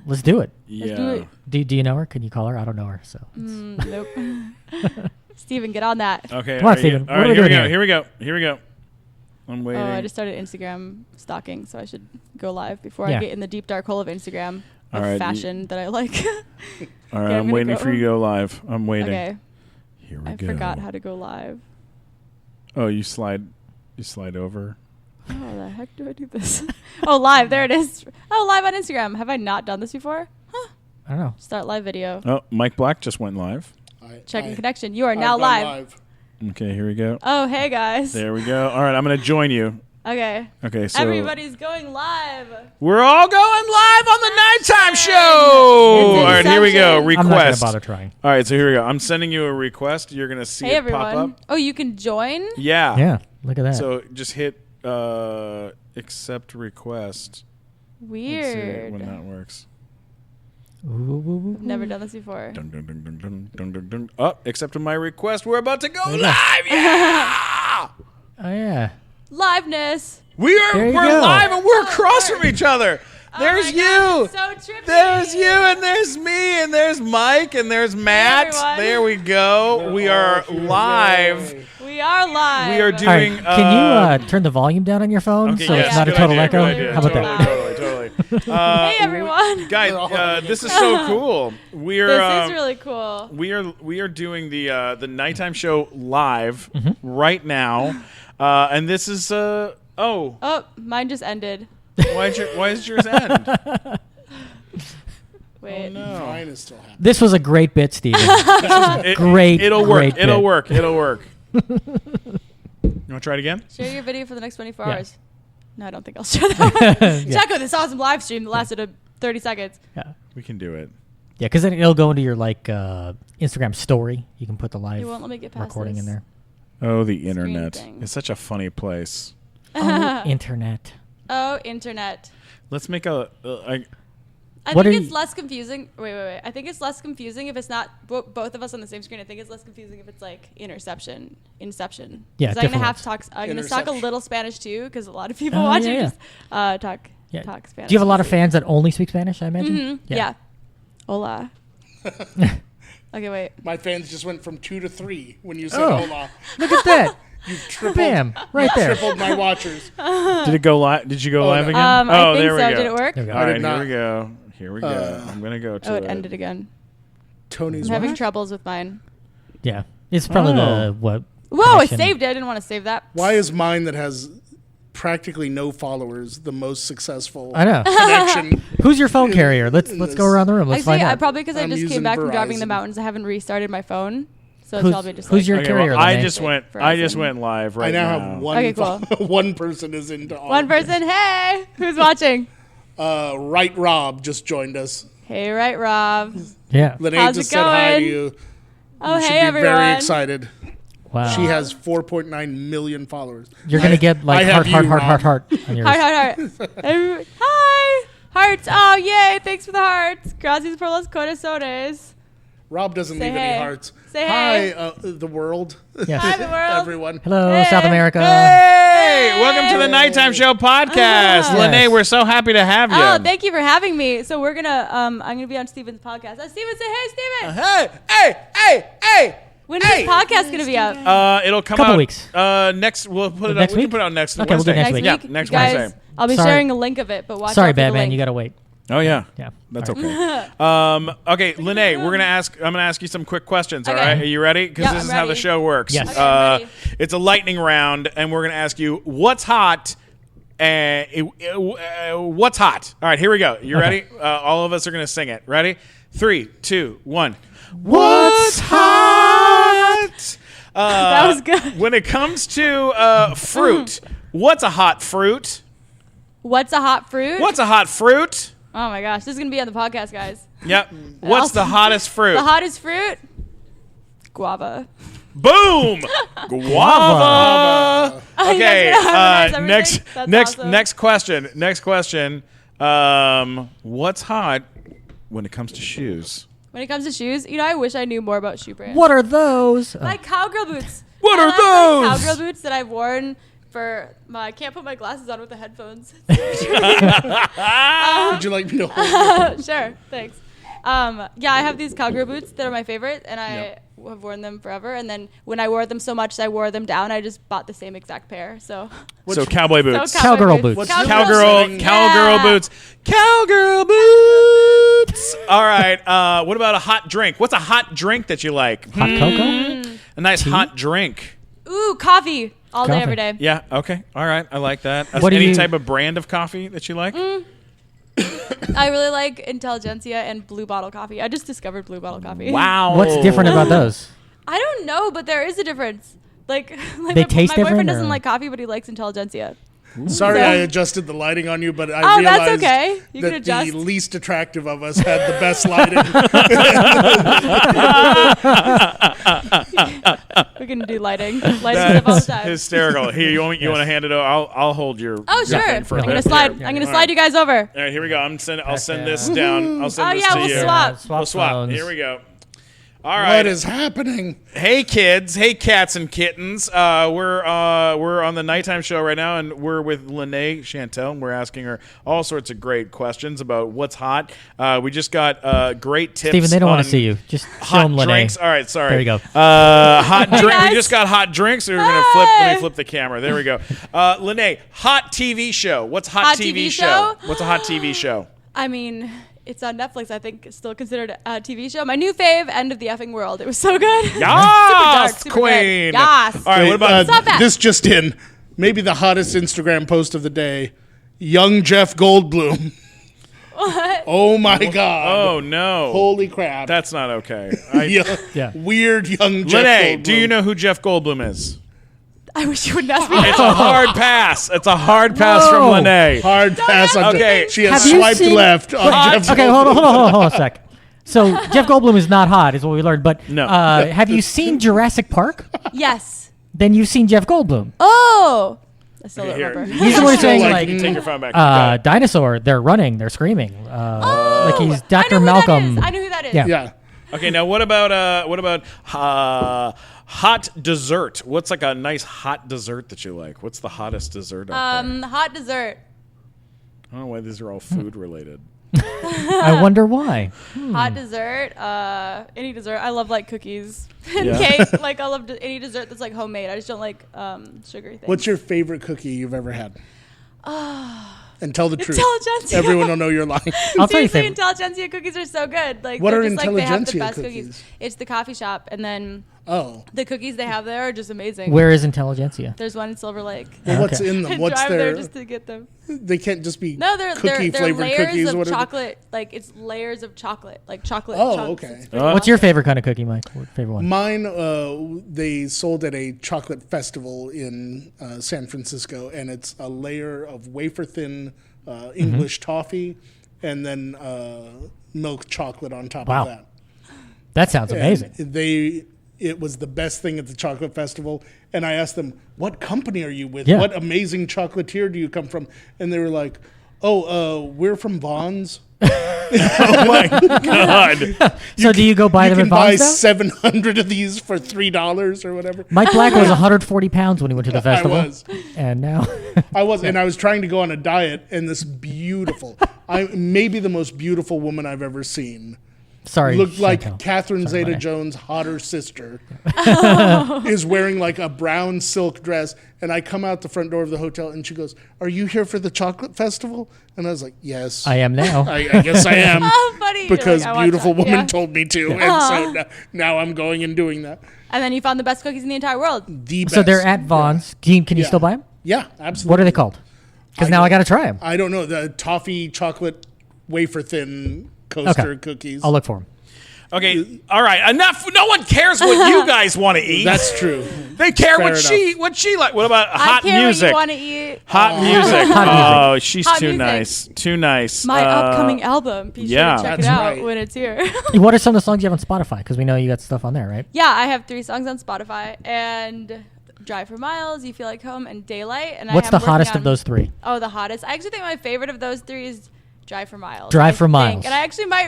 Let's do it. Let's do it. Do you know her? Can you call her? I don't know her, so. Nope. Steven, get on that. Okay. Come on, are you- Steven. All What right, are we here we doing go. here? Here we go. Here we go. I'm waiting. Oh, I just started Instagram stalking, so I should go live before Yeah. I get in the deep dark hole of Instagram All of right, fashion that I like. All right, Okay, I'm I'm gonna waiting go. for you to go live. I'm waiting. Okay. Here we I go. forgot how to go live. Oh, you slide over. How the heck do I do this? Oh, live. There it is. Oh, live on Instagram. Have I not done this before? I don't know. Start live video. Oh, Mike Black just went live. Checking connection. You are I've now gone live. Okay, here we go. Oh, hey guys. There we go. All right, I'm going to join you. Okay. Okay, so Everybody's going live. we're all going live on the nighttime show. It's All right, here we go. Inception. I'm not gonna Request. bother trying. All right, so here we go. I'm sending you a request. You're going to see Hey it pop everyone. up. Oh, you can join? Yeah. Yeah, look at that. So just hit accept request. Let's see Weird. when that works. Ooh, ooh, ooh, I've never done this before. Dun, dun, dun, dun, dun, dun, dun, dun. Oh, accepted my request. We're about to go There you go. live. Yeah. Oh yeah. Liveness. There you We're go. live and we're across Lord. from each other. There's Oh my you. God, it's so trippy. There's you, and there's me, and there's Mike, and there's Matt. everyone. There we go. We are live. We are live. We are All right. doing. Can you turn the volume down on your phone Okay, so yes, it's not a good total idea, echo? good idea. How about that? Totally. Hey everyone. Guys, this is so cool. We're This is really cool. we are doing the nighttime show live Mm-hmm. right now, and this is Oh, mine just ended. why is yours end? Wait. Oh, no. Mine is still happening. This was a great bit, Steven. Great, It'll work. great It'll bit. work. It'll work. You want to try it again? Share your video for the next 24 Yeah. hours. No, I don't think I'll share that. Yeah. Check out this awesome live stream that lasted 30 seconds. Yeah, We can do it. because then it'll go into your Instagram story. You can put the live You won't let me get past recording this. in there. Oh, the internet. thing. It's such a funny place. Oh, internet. Oh, internet. Let's make a. I What think are it's you- less confusing. Wait. I think it's less confusing if it's not both of us on the same screen. I think it's less confusing if it's like Inception. Yeah, 'Cause I'm gonna different have ones. to talk. I'm gonna talk a Interception. little Spanish too, because a lot of people Oh, watching yeah, just talk Yeah. Spanish. Do you have a lot of fans that only speak Spanish? I imagine. Mhm. Yeah. Hola. Okay, wait. My fans just went from 2 to 3 when you said Oh. hola. Look at that. You tripled, Bam! Right there. tripled my watchers. Did it go live? Did you go live no. again? I think there we so. go. Did it work? There we go. All I right, did here not. we go. Here we go. I'm gonna go to Oh, it ended again. Tony's I'm having what? troubles with mine. Yeah, it's probably Oh. the what? Whoa! I connection. saved it. I didn't want to save that. Why is mine that has practically no followers the most successful I know. connection? Who's your phone carrier? Let's go around the room. Let's Actually, find out. probably because I I'm just came using back from driving the Verizon. mountains. I haven't restarted my phone, so it's Who's- probably just. who's like, your Okay, carrier? well, I Lenay? just went. For I just Verizon. went live right I now now. have one. Okay, cool. One person is into all. One person. Hey, who's watching? Right, Rob just joined us. Hey, right, Rob. Yeah. Lenay How's just it said hi to going? you. Oh, You should hey, be everyone. very excited. Wow. She has 4.9 million followers. You're gonna get like I have heart you, on yours. Heart. Hi. Hearts. Oh, yay. Thanks for the hearts. Gracias por los corazones. Rob doesn't Say leave hey. any hearts. Say hey. Hi, the world. Yes. Hi, the world. Everyone. Hello, Hey. South America. Hey, welcome to the Nighttime Show podcast. Yes. Lenay, we're so happy to have you. Oh, thank you for having me. So we're gonna, I'm gonna be on Steven's podcast. Steven, say hey, Steven. Hey. When is this podcast gonna be up? It'll come Couple out weeks. Next. We'll put it Next up. We week? can put it out next Okay, we'll do Wednesday. next week. Yeah, week, next you guys, Wednesday. I'll be Sorry. sharing a link of it, but watch Sorry, out for the Batman. link. You gotta wait. Oh yeah. Yeah. That's All right. okay. Okay, Lenay, I'm gonna ask you some quick questions. All Okay. right, are you ready? Because Yeah, this I'm is how the ready. show works. Yes. Okay, I'm ready. It's a lightning round, and we're gonna ask you what's hot. What's hot? All right, here we go. You ready? All of us are gonna sing it. Ready? 3, 2, 1. What's hot? That was good. When it comes to fruit, what's a hot fruit? What's a hot fruit? What's a hot fruit? Oh my gosh, this is gonna be on the podcast, guys. Yep. What's the hottest fruit? The hottest fruit? Guava. Boom! Guava. Oh, you Okay. guys gonna harmonize everything? That's awesome. Next question. What's hot when it comes to shoes? When it comes to shoes, I wish I knew more about shoe brands. What are those? Like cowgirl boots. What I are like, those? Like, cowgirl boots that I've worn for I can't put my glasses on with the headphones. Would you like me to hold it? Sure, thanks. Yeah, I have these cowgirl boots that are my favorite, and I have worn them forever. And then when I wore them so much, I wore them down. I just bought the same exact pair. So So cowboy boots. Cowgirl boots. What's Cowgirl Yeah. boots. Cowgirl boots. All right. What about a hot drink? What's a hot drink that you like? Hot cocoa? A nice hot drink. Ooh, coffee all day, Coffee. every day. Yeah. Okay. All right. I like that. What do Any you- type of brand of coffee that you like? I really like Intelligentsia and Blue Bottle coffee. I just discovered Blue Bottle coffee. Wow. What's different about those? I don't know, but there is a difference. Like They taste my different, boyfriend doesn't or- like coffee, but he likes Intelligentsia. Sorry, So- I adjusted the lighting on you, but I Oh, realized that's okay. You can that adjust. the least attractive of us had the best lighting. We can do lighting. Lighting stuff all the time. Hysterical. Here, you want to hand it over? I'll hold your. Oh, your sure. thing for a I'm gonna bit. slide. Here. I'm gonna All slide right. you guys over. All right, here we go. I'll send this down. I'll send Oh, this yeah, to we'll you. swap. We'll swap. phones. Here we go. All right. What is happening? Hey kids, hey cats and kittens. We're on the nighttime show right now, and we're with Lenay Chantel, and we're asking her all sorts of great questions about what's hot. We just got great tips. Steven, they don't want on to see you. Just show hot them Lenay. drinks. All right, sorry. There you go. Hot drink. We guys. just got hot drinks. We're gonna flip. Let Hey. me flip the camera. There we go. Lenay, hot TV show. What's hot TV show? What's a hot TV show? I mean, it's on Netflix. I think it's still considered a TV show. My new fave, End of the Effing World. It was so good. Yes, super dark, super good. queen. Yes. All right, what about Stop that. This just in? Maybe the hottest Instagram post of the day. Young Jeff Goldblum. What? Oh my God. Oh no! Holy crap. That's not okay. Yeah. Weird young Jeff Lenay, Goldblum. do you know who Jeff Goldblum is? I wish you wouldn't ask me It's that. a hard pass. It's a hard pass Whoa. from Lenay. Hard pass on Okay. She has Have you swiped seen- left on Jeff Okay, hold on a sec. So Jeff Goldblum is not hot, is what we learned. But No. have you seen Jurassic Park? Yes. Then you've seen Jeff Goldblum. Oh. I still don't Here. remember. He's the one saying like, like, You take your phone back. Got it. dinosaur. They're running. They're screaming. Like he's I know Dr. who Malcolm. That is. I know who that is. Yeah. Yeah. Okay, now what about hot dessert? What's like a nice hot dessert that you like? What's the hottest dessert out there? Hot dessert. I don't know why these are all food related. I wonder why. Hot dessert. Any dessert. I love like cookies and Yeah. cake. Like I love any dessert that's like homemade. I just don't like sugary things. What's your favorite cookie you've ever had? And tell the truth. Intelligentsia. Everyone will know you're lying. I'll tell you Seriously, favorite. Intelligentsia cookies are so good. Like What they're are just like they have the Intelligentsia best cookies? It's the coffee shop, and then Oh. the cookies they have there are just amazing. Where is Intelligentsia? There's one in Silver Lake. Well, what's Okay. in I them? What's drive there their? just to get them. They can't just be No, they're cookie flavored layers cookies. of What are they? chocolate. Like it's layers of chocolate, like chocolate. Oh, chunks. okay. It's pretty What's your awesome. favorite kind of cookie, Mike? What favorite one? Mine, they sold at a chocolate festival in San Francisco, and it's a layer of wafer thin English toffee, and then milk chocolate on top Wow. of that. That sounds amazing. And it was the best thing at the chocolate festival. And I asked them, "What company are you with? Yeah. What amazing chocolatier do you come from?" And they were like, We're from Vaughn's. Oh my God. So do you go buy You them can at buy Vaughn's now? 700 of these for $3 or whatever. Mike Black was 140 pounds when he went to the festival. was. And now... And I was trying to go on a diet, and this beautiful, maybe the most beautiful woman I've ever seen. Sorry. Looked like Chantel. Catherine Sorry, Lenay. Zeta-Jones' hotter sister is wearing like a brown silk dress. And I come out the front door of the hotel and she goes, "Are you here for the chocolate festival?" And I was like, "Yes, I am now. I guess I am." Oh, funny. You're Because like, I want beautiful that. woman Yeah. told me to. And so now I'm going and doing that. And then you found the best cookies in the entire world. The best. So they're at Vaughn's. Can you Yeah. still buy them? Yeah, absolutely. What are they called? Because now I got to try them. I don't know. The toffee chocolate wafer thin coaster cookies. I'll look for them. Okay, all right, enough. No one cares what you guys want to eat. That's true. They care Fair what she like. What about I hot care music? what you want to eat. Hot music. Hot Oh, she's Hot too music. nice. Too nice. My upcoming album. Be yeah. sure to check That's it out right. when it's here. What are some of the songs you have on Spotify? Because we know you got stuff on there, right? Yeah, I have 3 songs on Spotify and Drive for Miles, You Feel Like Home, and Daylight. And What's I the am working hottest on, of those 3? Oh, the hottest. I actually think my favorite of those 3 is Drive for Miles. Drive for I think. Miles. And I actually might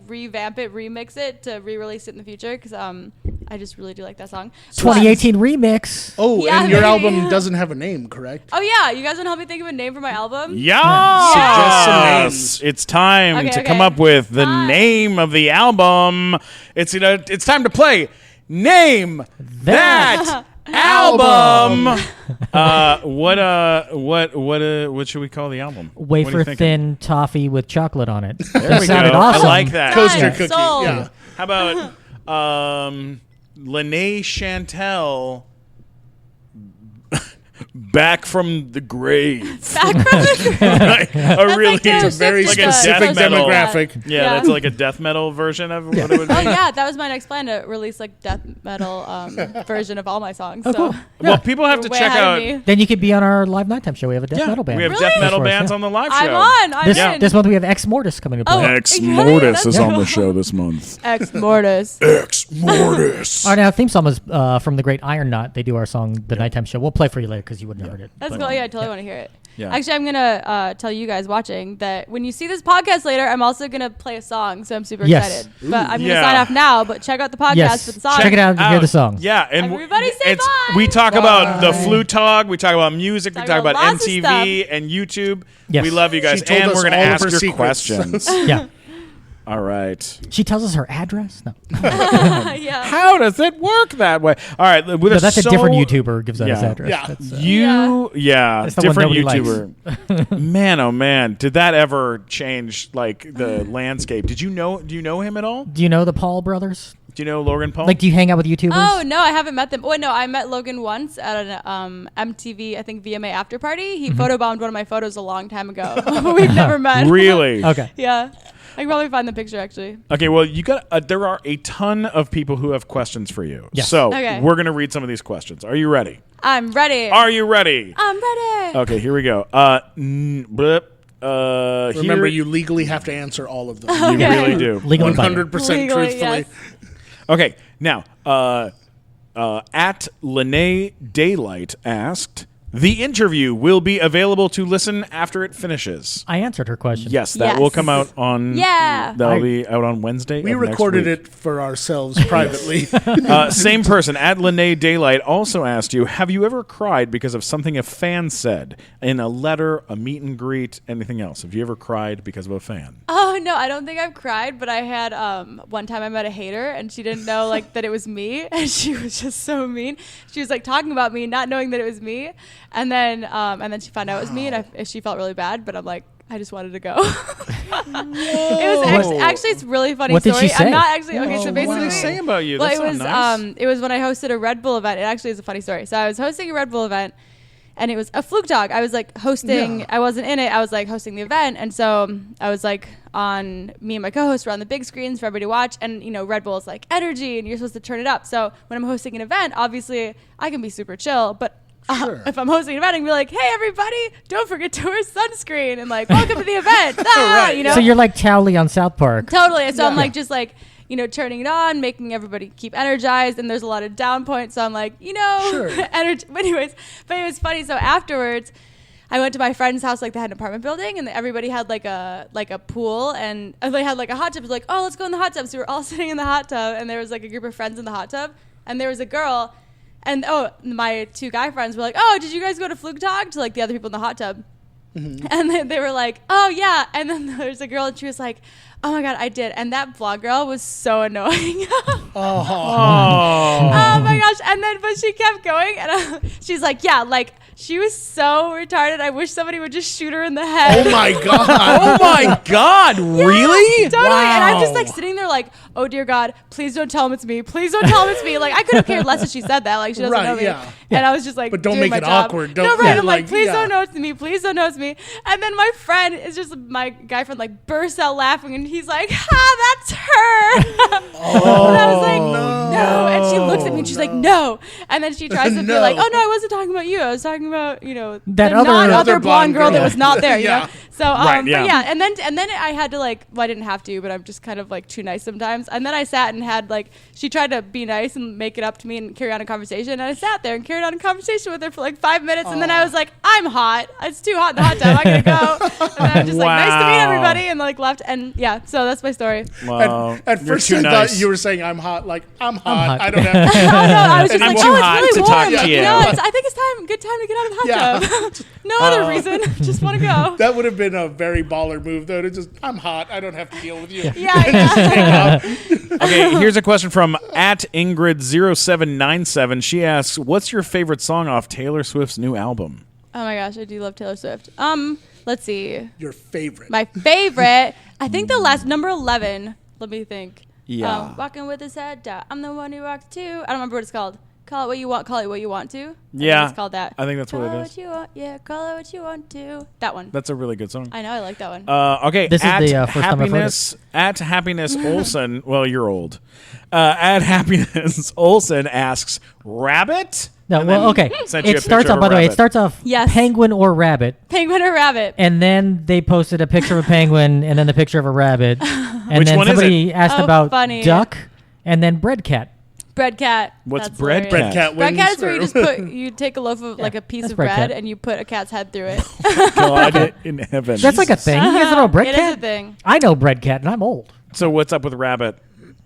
revamp it, remix it to re-release it in the future because I just really do like that song. 2018 remix. Oh, Yeah, and your maybe. album doesn't have a name, correct? Oh yeah, you guys want to help me think of a name for my album? Suggest some Yes. names. It's time Okay, to come okay. up with the Fine. name of the album. It's time to play Name That Album. What should we call the album? What are you Wafer thinking? thin toffee with chocolate on it. There That we sounded go. awesome. I like that. Coaster Done. cookie. Sold. Yeah. How about Lenay Chantel Back from the Grave? Back from the Right? A really like a Very like a death specific metal. demographic. Yeah, that's like a death metal version of what it would be. Oh yeah, that was my next plan to release like death metal version of all my songs. So cool. Well, people have you're to way check ahead of out. me. Then you could be on our live nighttime show. We have a death metal band. We have Really? death metal Of course, bands yeah. on the live show. I'm on. I'm This, in. this month we have Ex Mortis coming to play. Oh, Ex really? Mortis is That's on the cool. show this month. Ex Mortis. Ex Mortis. Our now theme song was from the great Iron Knot. They do our song, The Nighttime Show. We'll play for you later because you wouldn't have heard it. That's But- cool. Yeah, I totally want to hear it. Yeah. Actually, I'm gonna tell you guys watching that when you see this podcast later, I'm also gonna play a song. So I'm super Yes. excited. But I'm gonna Yeah. sign off now. But check out the podcast Yes. for the song. Check it out and hear the song. Yeah, and Everybody say bye. we talk about the Bye. flute talk, we talk about music, we Talk talk about about lots of MTV and YouTube. Yes. We love you guys, She told and us we're going to all of ask her your secrets. questions. Yeah. All right. She tells us her address? No. Yeah. How does it work that way? All right, No, that's a different YouTuber who gives out his Yeah. address. Yeah. That's, That's That's the one different nobody likes. YouTuber. Man, oh man, did that ever change like the landscape? Do you know him at all? do you know the Paul brothers? Do you know Logan Paul? Like, do you hang out with YouTubers? Oh no, I haven't met them. Oh no, I met Logan once at an MTV, I think VMA after party. He photobombed one of my photos a long time ago. We've never met. Really? Okay. Yeah, I can probably find the picture actually. Okay, well, you got. There are a ton of people who have questions for you. Yes. So Okay. we're gonna read some of these questions. Are you ready? I'm ready. Are you ready? I'm ready. Okay, here we go. Remember, you legally have to answer all of them. You really do. Legally binding. 100% Legally, truthfully. yes. Okay, now at Lenay Daylight asked, the interview will be available to listen after it finishes. I answered her question. Yes, that Yes. will come out on. Yeah. That'll be out on Wednesday. We of next recorded week. it for ourselves privately. Same person at Lenay Daylight also asked you, have you ever cried because of something a fan said in a letter, a meet and greet, anything else? Have you ever cried because of a fan? Oh no, I don't think I've cried, but I had one time I met a hater and she didn't know like that it was me, and she was just so mean. She was like talking about me, not knowing that it was me, and then she found out it was me, and she felt really bad. But I'm like, I just wanted to go. It was actually it's a really funny What did story. she say? I'm not actually okay. So basically, What did they say about you? well, That's it was not nice. it was when I hosted a Red Bull event. It actually is a funny story. So I was hosting a Red Bull event, and it was a fluke talk. I was like hosting. Yeah. I wasn't in it. I was like hosting the event, and so I was like on me and my co-host were on the big screens for everybody to watch. And you know, Red Bull is like energy, and you're supposed to turn it up. So when I'm hosting an event, obviously I can be super chill, but. Sure. If I'm hosting an event, I can be like, "Hey, everybody! Don't forget to wear sunscreen," and like, "Welcome to the event." Right. You know, So you're like Towley on South Park. totally. So I'm Yeah. like, just like, you know, turning it on, making everybody keep energized, and there's a lot of down points. So I'm like, you know, Sure. energy. But anyways, but it was funny. So afterwards, I went to my friend's house, like they had an apartment building, and everybody had like a pool, and they had like a hot tub. It was like, oh, let's go in the hot tub. So we were all sitting in the hot tub, and there was like a group of friends in the hot tub, and there was a girl, and my 2 guy friends were like, oh, did you guys go to Flug Tag, to like the other people in the hot tub? Mm-hmm. And then they were like, oh yeah, and then there's a girl, and she was like, oh my God, I did. And that blonde girl was so annoying. Oh my gosh. And then, but she kept going, and she's like, yeah, like, she was so retarded. I wish somebody would just shoot her in the head. Oh my God. Oh my God. Really? Totally. Wow. And I'm just like sitting there like, oh dear God, please don't tell him it's me. Please don't tell him it's me. Like, I could have cared less if she said that. Like, she doesn't know me. Yeah. And I was just like, but don't doing make my it job. awkward. No, right. I'm like, please yeah. don't know it's me. Please don't know it's me. And then my friend is just, my guy friend like bursts out laughing, and he's like, ha, that's her. And I was like, no. And she looks at me and she's like, no. And then she tries to be like, oh no, I wasn't talking about you. I was talking about, that the other blonde girl that was not there, you know? So, Right, yeah. but yeah, and then I had to like, well, I didn't have to, but I'm just kind of like too nice sometimes. And then I sat and had like, she tried to be nice and make it up to me and carry on a conversation. And I sat there and carried on a conversation with her for like 5 minutes. And then I was like, I'm hot. It's too hot in the hot tub. I gotta go. And then I'm just like, nice to meet everybody, and like left. And yeah, so that's my story. Wow. At first, I thought you were saying I'm hot. Like, I'm hot. I don't have to. No, I was just I'm like, too oh, hot it's to really talk warm. to you. No, I think it's good time to get out of the hot tub. No other reason. Just want to go. That would have been a very baller move, though, to just, I'm hot. I don't have to deal with you. Yeah. Okay, here's a question from @Ingrid0797. She asks, what's your favorite song off Taylor Swift's new album? Oh my gosh, I do love Taylor Swift. Let's see. Your favorite. My favorite, I think the last number 11. Let me think. Yeah. Walking with his head down. I'm the one who rocked too. I don't remember what it's called. Call it what you want. Call it what you want to. Yeah. It's called that. I think that's call what it it is. what you want. Yeah. Call it what you want to. That one. That's a really good song. I know. I like that one. Okay, This is at the first time I've heard happiness at happiness Olson. Well, you're old. At happiness Olson asks, rabbit. No, And well, then okay. sent you a It starts picture off, of by a the way, it rabbit. starts off Yes. penguin or rabbit, Penguin or rabbit? and then they posted a picture of a penguin and then the picture of a rabbit, and Which then one is somebody asked Oh, about funny. duck, and then bread cat. Bread cat. What's That's bread hilarious. cat? Bread cat wins. Bread cat is where you or- just you take a loaf of like a piece that's of bread bread cat. and you put a cat's head through it. God in heaven. That's like a thing. You guys don't know bread It is cat? a thing. I know bread cat, and I'm old. So what's up with rabbit?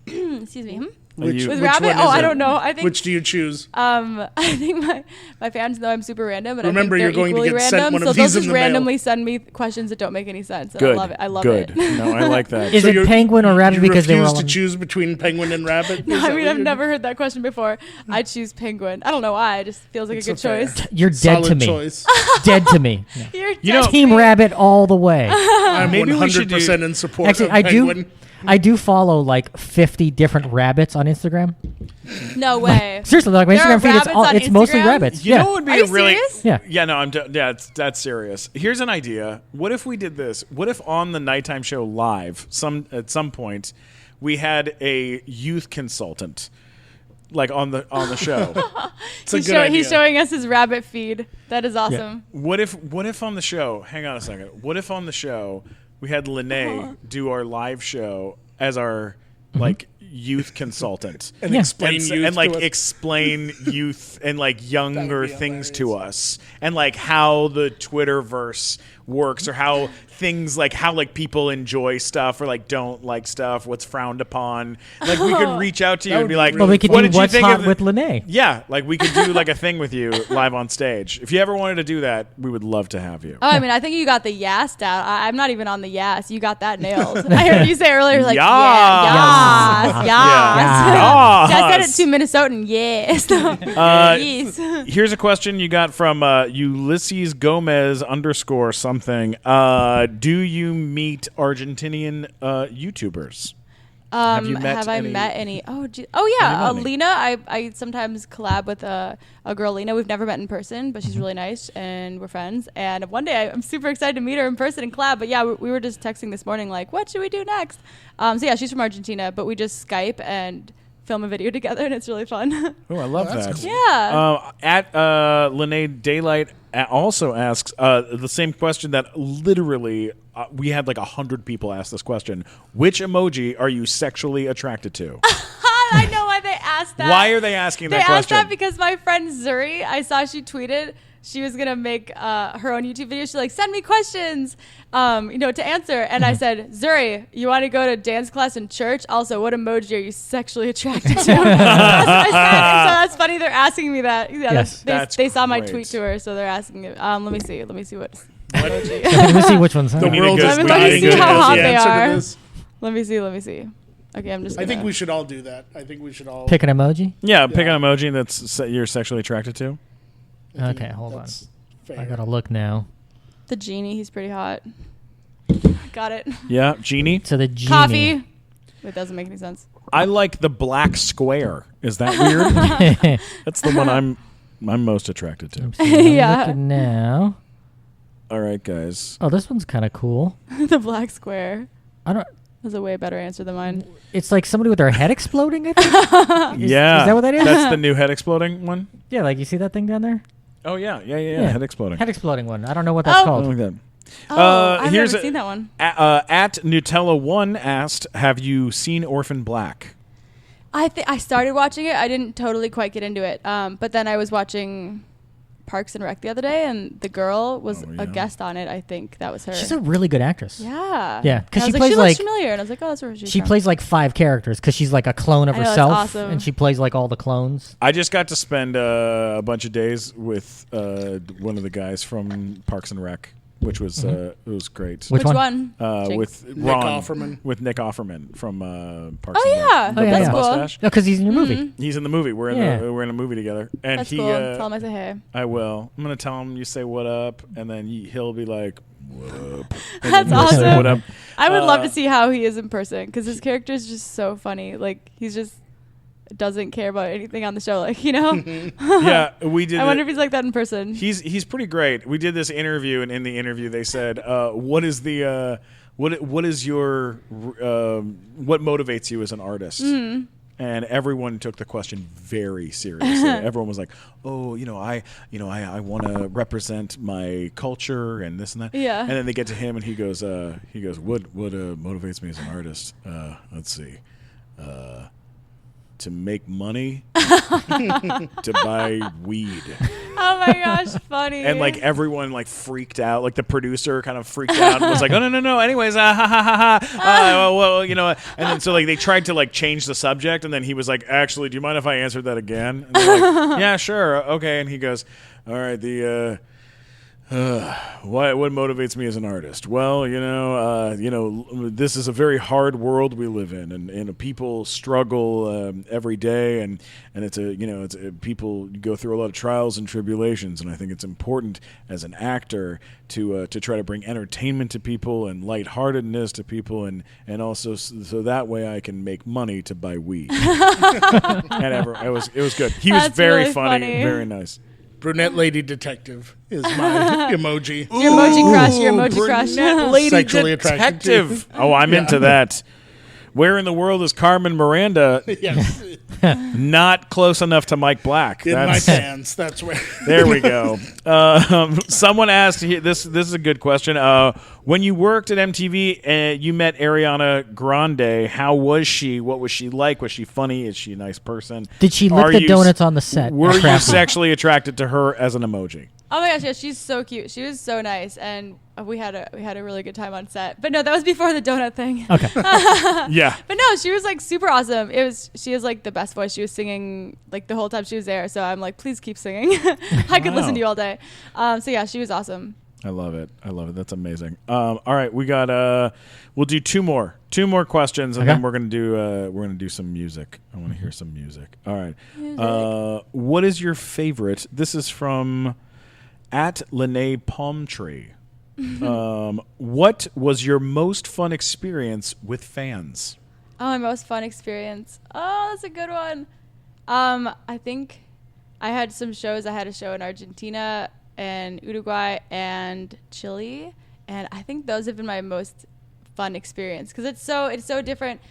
Excuse me. Which, With which rabbit? one Oh, is I it? don't know. I think Which do you choose? I think my fans know I'm super random, and Remember, I think you're they're going to equally get random. sent one so of they'll these in just the mail. randomly send me questions that don't make any sense. And Good. I love it. I love Good. it. No, I like that. Is So it you're- penguin or rabbit You because they were refuse all to choose between penguin and rabbit? Is I that mean, what I've you're- never heard that question before. I choose penguin. I don't know why. It just feels like It's a good fair. choice. You're dead to Solid me. choice. Dead to me. No. You're You know- dead to Team me. rabbit all the way. I'm Maybe we should 100% in support Actually, of I penguin. do follow like 50 different rabbits on Instagram. No way. Seriously, like my There are Instagram feed, rabbits on it's mostly Instagram? rabbits. You yeah. know what would be Are you a really serious? Yeah. Yeah, no, that's serious. Here's an idea. What if we did this? What if on the nighttime show live, at some point, we had a youth consultant, like on the show? It's a good idea. He's showing us his rabbit feed. That is awesome. What if on the show? Hang on a second. What if on the show we had Lenay do our live show as our like youth consultant and Yeah. explain and, youth and like to us. explain youth and like younger be things hilarious. to us and like how the Twitterverse works or how things like how like people enjoy stuff or like don't like stuff, what's frowned upon. Like we could reach out to you That and would be be like, really Well, we could what do did you What's think Hot of the-" with Lenay. Yeah, like we could do like a thing with you live on stage. If you ever wanted to do that, we would love to have you. Oh, I mean, I think you got the yas down. I'm not even on the yas. You got that nailed. I heard you say earlier, like, yeah, Yas. yas, Yas. I said it to Minnesotan, yes. Yes. Here's a question you got from Ulysses Gomez _ something. Do you meet Argentinian YouTubers? Have you met I any? met any? Oh yeah, Have you met any? Lena. I sometimes collab with a girl, Lena. We've never met in person, but she's really nice, and we're friends. And one day I'm super excited to meet her in person and collab. But yeah, we were just texting this morning, like, what should we do next? So yeah, she's from Argentina, but we just Skype and film a video together, and it's really fun. Oh, I love that's that. cool. Yeah. At Lenay Daylight also asks the same question that literally we had like 100 people ask this question. Which emoji are you sexually attracted to? I know why they asked that. Why are they asking They that asked question? that because my friend Zuri, I saw she tweeted. she was gonna make her own YouTube video. She's like, send me questions, to answer. And I said, Zuri, you want to go to dance class in church? Also, what emoji are you sexually attracted to? That's what I said. And so that's funny. They're asking me that. Yeah, Yes. they saw my great. tweet to her, so they're asking it. Let me see what emoji. Let me see which one's. The world Let is me dying see to how know hot the they answer to are. this. Let me see. Okay, I'm just. I think gonna- we should all do that. I think we should all Pick an emoji. Yeah, pick an emoji that's you're sexually attracted to. Okay, hold on. That's fair. I gotta look now. The genie. He's pretty hot. Got it. Yeah, genie. So the genie. Coffee. It doesn't make any sense. I like the black square. Is that weird? That's the one I'm most attracted to. I'm Yeah. looking now. All right, guys. Oh, this one's kind of cool. The black square. I don't. That's a way better answer than mine. It's like somebody with their head exploding. I think. Yeah, Is that what that is? That's the new head exploding one. Yeah, like you see that thing down there? Oh yeah. Yeah. Head exploding. Head exploding one. I don't know what that's Oh. I called. like that. Oh, I've here's never seen that one. At Nutella1 asked, "Have you seen Orphan Black?" I started watching it. I didn't totally quite get into it. But then I was watching Parks and Rec the other day, and the girl was Oh, yeah. a guest on it. I think that was her. She's a really good actress. yeah. Yeah, 'cause And she I was plays she like- looks familiar, and I was like, oh, that's where she's She from. plays like 5 characters because she's like a clone of I know, that's herself, awesome. and she plays like all the clones. I just got to spend a bunch of days with one of the guys from Parks and Rec, which was it was great. Which Which one? one? Jinx. With Nick Ron Offerman. with Nick Offerman from Parks Oh and Rec. yeah, Oh, yeah, that's yeah. cool. Mustache. No, because he's in your movie. He's in the movie. We're in Yeah. we're in a movie together, and That's he. cool. Tell him I say hey. I will. I'm gonna tell him you say what up, and then he'll be like, "What up?" And That's then you'll say, awesome. What up? I would love to see how he is in person because his character is just so funny. Like he's just doesn't care about anything on the show. Like Yeah, we did. I wonder if he's like that in person. He's pretty great. We did this interview, and in the interview, they said, "What is the what is your what motivates you as an artist?" And everyone took the question very seriously. Everyone was like, "Oh, I want to represent my culture and this and that." Yeah. And then they get to him, and he goes, "What motivates me as an artist? Let's see, to make money, to buy weed." Oh my gosh, funny. And like everyone like freaked out, like the producer kind of freaked out and was like, "Oh no. Anyways, ha ha ha ha. Well, and then so like they tried to like change the subject, and then he was like, "Actually, do you mind if I answered that again?" And they're like, "Yeah, sure, okay." And he goes, "All right, what motivates me as an artist? Well, this is a very hard world we live in, and people struggle every day, and it's people go through a lot of trials and tribulations, and I think it's important as an actor to try to bring entertainment to people and lightheartedness to people, and also so that way I can make money to buy weed." And it was good. He was That's very really funny, very nice. Brunette lady detective is my emoji. Your emoji crush. Your emoji crush. Brunette lady Sexually attracted to. detective. Oh, I'm into that. Where in the world is Carmen Miranda? Yes, Not close enough to Mike Black. in my pants. That's where. There we go. Someone asked, this is a good question. When you worked at MTV, you met Ariana Grande. How was she? What was she like? Was she funny? Is she a nice person? Did she lick Are the you- donuts on the set? Were you Crafty? sexually attracted to her as an emoji? Oh my gosh, yeah, she's so cute. She was so nice, and we had a really good time on set. But no, that was before the donut thing. Okay. Yeah. But no, she was like super awesome. She has like the best voice. She was singing like the whole time she was there. So I'm like, please keep singing. I could listen to you all day. So yeah, she was awesome. I love it. That's amazing. All right, we got we'll do two more questions, and Okay. then we're gonna do some music. I want to hear some music. All right. What is your favorite? This is from at Lenay Palmtree. What was your most fun experience with fans? Oh, my most fun experience. Oh, that's a good one. I think I had some shows. I had a show in Argentina and Uruguay and Chile, and I think those have been my most fun experience because it's so different.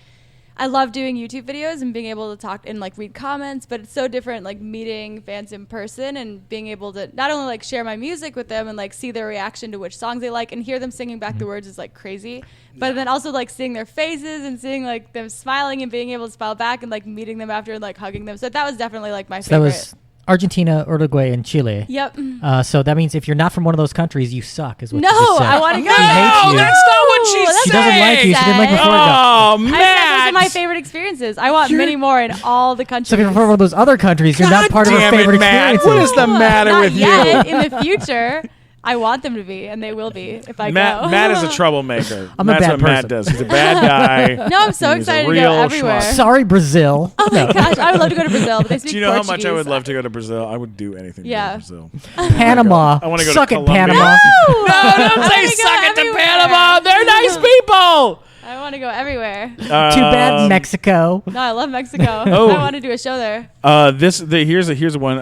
I love doing YouTube videos and being able to talk and like read comments, but it's so different like meeting fans in person and being able to not only like share my music with them and like see their reaction to which songs they like and hear them singing back the words is like crazy, but then also like seeing their faces and seeing like them smiling and being able to smile back and like meeting them after and like hugging them. So that was definitely like my So that favorite. was Argentina, Uruguay, and Chile. Yep. So that means if you're not from one of those countries, you suck. Is what No, you just said. I want to go. She hates you. that's not what she That's She said. doesn't like you. She didn't like before. Oh, I said Matt. those are my favorite experiences. I want many more in all the countries. So if you're from one of those other countries, you're not part of her damn it, favorite Matt. experiences. What is the matter Not with yet. you? In the future, I want them to be, and they will be if I go. Matt is a troublemaker. I'm a That's bad what Matt person. does. He's a bad guy. No, I'm so He's a excited to real go everywhere. schmuck. Sorry, Brazil. Oh my gosh, I would love to go to Brazil, but they speak Do you know how much I Portuguese. would love to go to Brazil? I would do anything to Yeah. go to Brazil. Panama. I wanna go to Suck it, Colombia. Panama. No, No, don't I say wanna go suck it to everywhere. Panama. They're nice people. I want to go everywhere. Too bad, Mexico. No, I love Mexico. Oh. I want to do a show there. Here's a one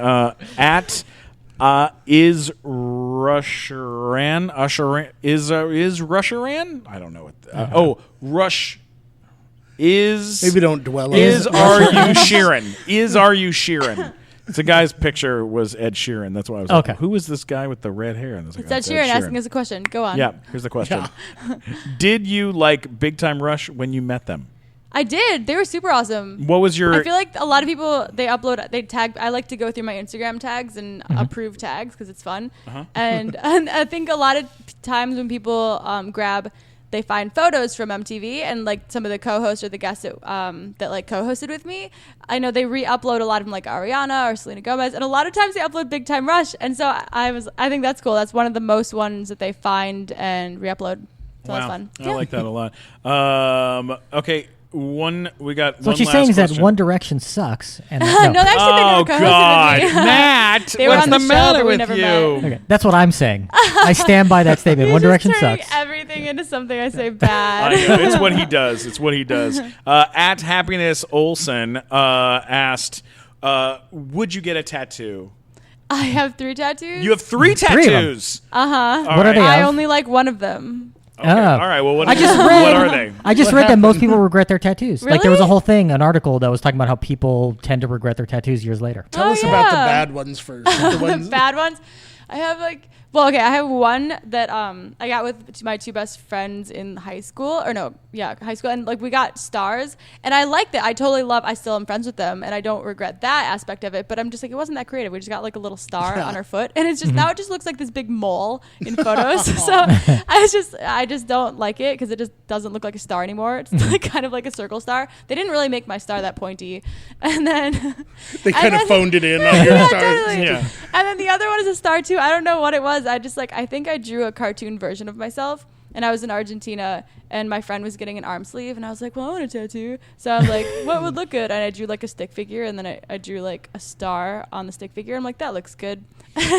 at is Rusharan is Rusharan? I don't know what. Rush is Maybe don't dwell on is it. are you Sheeran? Is are you Sheeran? It's a guy's picture was Ed Sheeran. That's why I was Okay. like, who is this guy with the red hair? And I was like, It's Ed Sheeran asking us a question. Go on. Yeah, here's the question. Did you like Big Time Rush when you met them? I did. They were super awesome. What was your I feel like a lot of people they tag. I like to go through my Instagram tags and approve tags because it's fun. And I think a lot of times when people they find photos from MTV and like some of the co-hosts or the guests that like co-hosted with me. I know they re-upload a lot of them, like Ariana or Selena Gomez, and a lot of times they upload Big Time Rush. And so I think that's cool. That's one of the most ones that they find and re-upload. So that's fun. I like that a lot. Okay. We got So one what she's last saying is that question. One Direction sucks. And No, actually, they Oh never co-hosted God, with me. Matt! They were What's on the the show, matter but we with never you? met. Okay, that's what I'm saying. I stand by that statement. He's One just Direction turning sucks. everything into something I say bad. I know. It's what he does. It's what he does. At Happiness Olson asked, would you get a tattoo? I have 3 tattoos. You have 3 Three of them. tattoos. What are they? I of? only like one of them. Okay. Oh. All right. Well, what I just read. what are they? I just read that most people regret their tattoos. Like there was a Really? whole thing, an article that was talking about how people tend to regret their tattoos years later. Tell us about the bad ones first. The ones, Bad ones. I have I have one that I got with my 2 best friends in high school, high school, and like we got stars, and I liked it. I still am friends with them, and I don't regret that aspect of it. But I'm just like, it wasn't that creative. We just got like a little star on our foot, and it's just now it just looks like this big mole in photos. So I just don't like it because it just doesn't look like a star anymore. It's like kind of like a circle star. They didn't really make my star that pointy, and then they kind of then- phoned it in on your Yeah, stars. totally. Yeah. And then the other one is a star too. I don't know what it was. I think I drew a cartoon version of myself, and I was in Argentina, and my friend was getting an arm sleeve, and I was like, well, I want a tattoo. So I'm like, what would look good? And I drew like a stick figure, and then I drew like a star on the stick figure. I'm like, that looks good.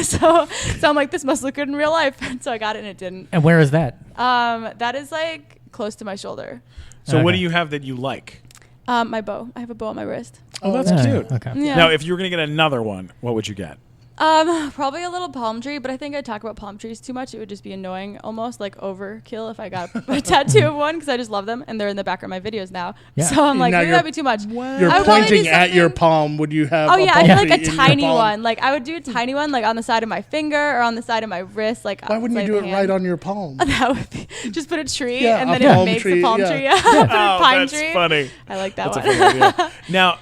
so I'm like, this must look good in real life. And so I got it, and it didn't. And where is that? That is like close to my shoulder. So what Okay. do you have that you like? My bow. I have a bow on my wrist. Oh, that's Oh, cute. Okay. Yeah. Now, if you were going to get another one, what would you get? Probably a little palm tree, but I think I talk about palm trees too much. It would just be annoying, almost like overkill if I got a tattoo of one because I just love them and they're in the background of my videos now. Yeah. So I'm like, Now maybe you're- that'd be too much. You're I would probably do pointing at your something- palm. Would you have? Oh a yeah, palm I feel like tree a in your tiny palm? one. Like I would do a tiny one, like on the side of my finger or on the side of my wrist. Like Why wouldn't you do it right on your palm? That would be just put a tree Yeah, and a then it palm makes tree, a palm yeah. tree. Yeah. Put a Oh, pine that's tree. funny. I like that That's one. a funny idea. Now,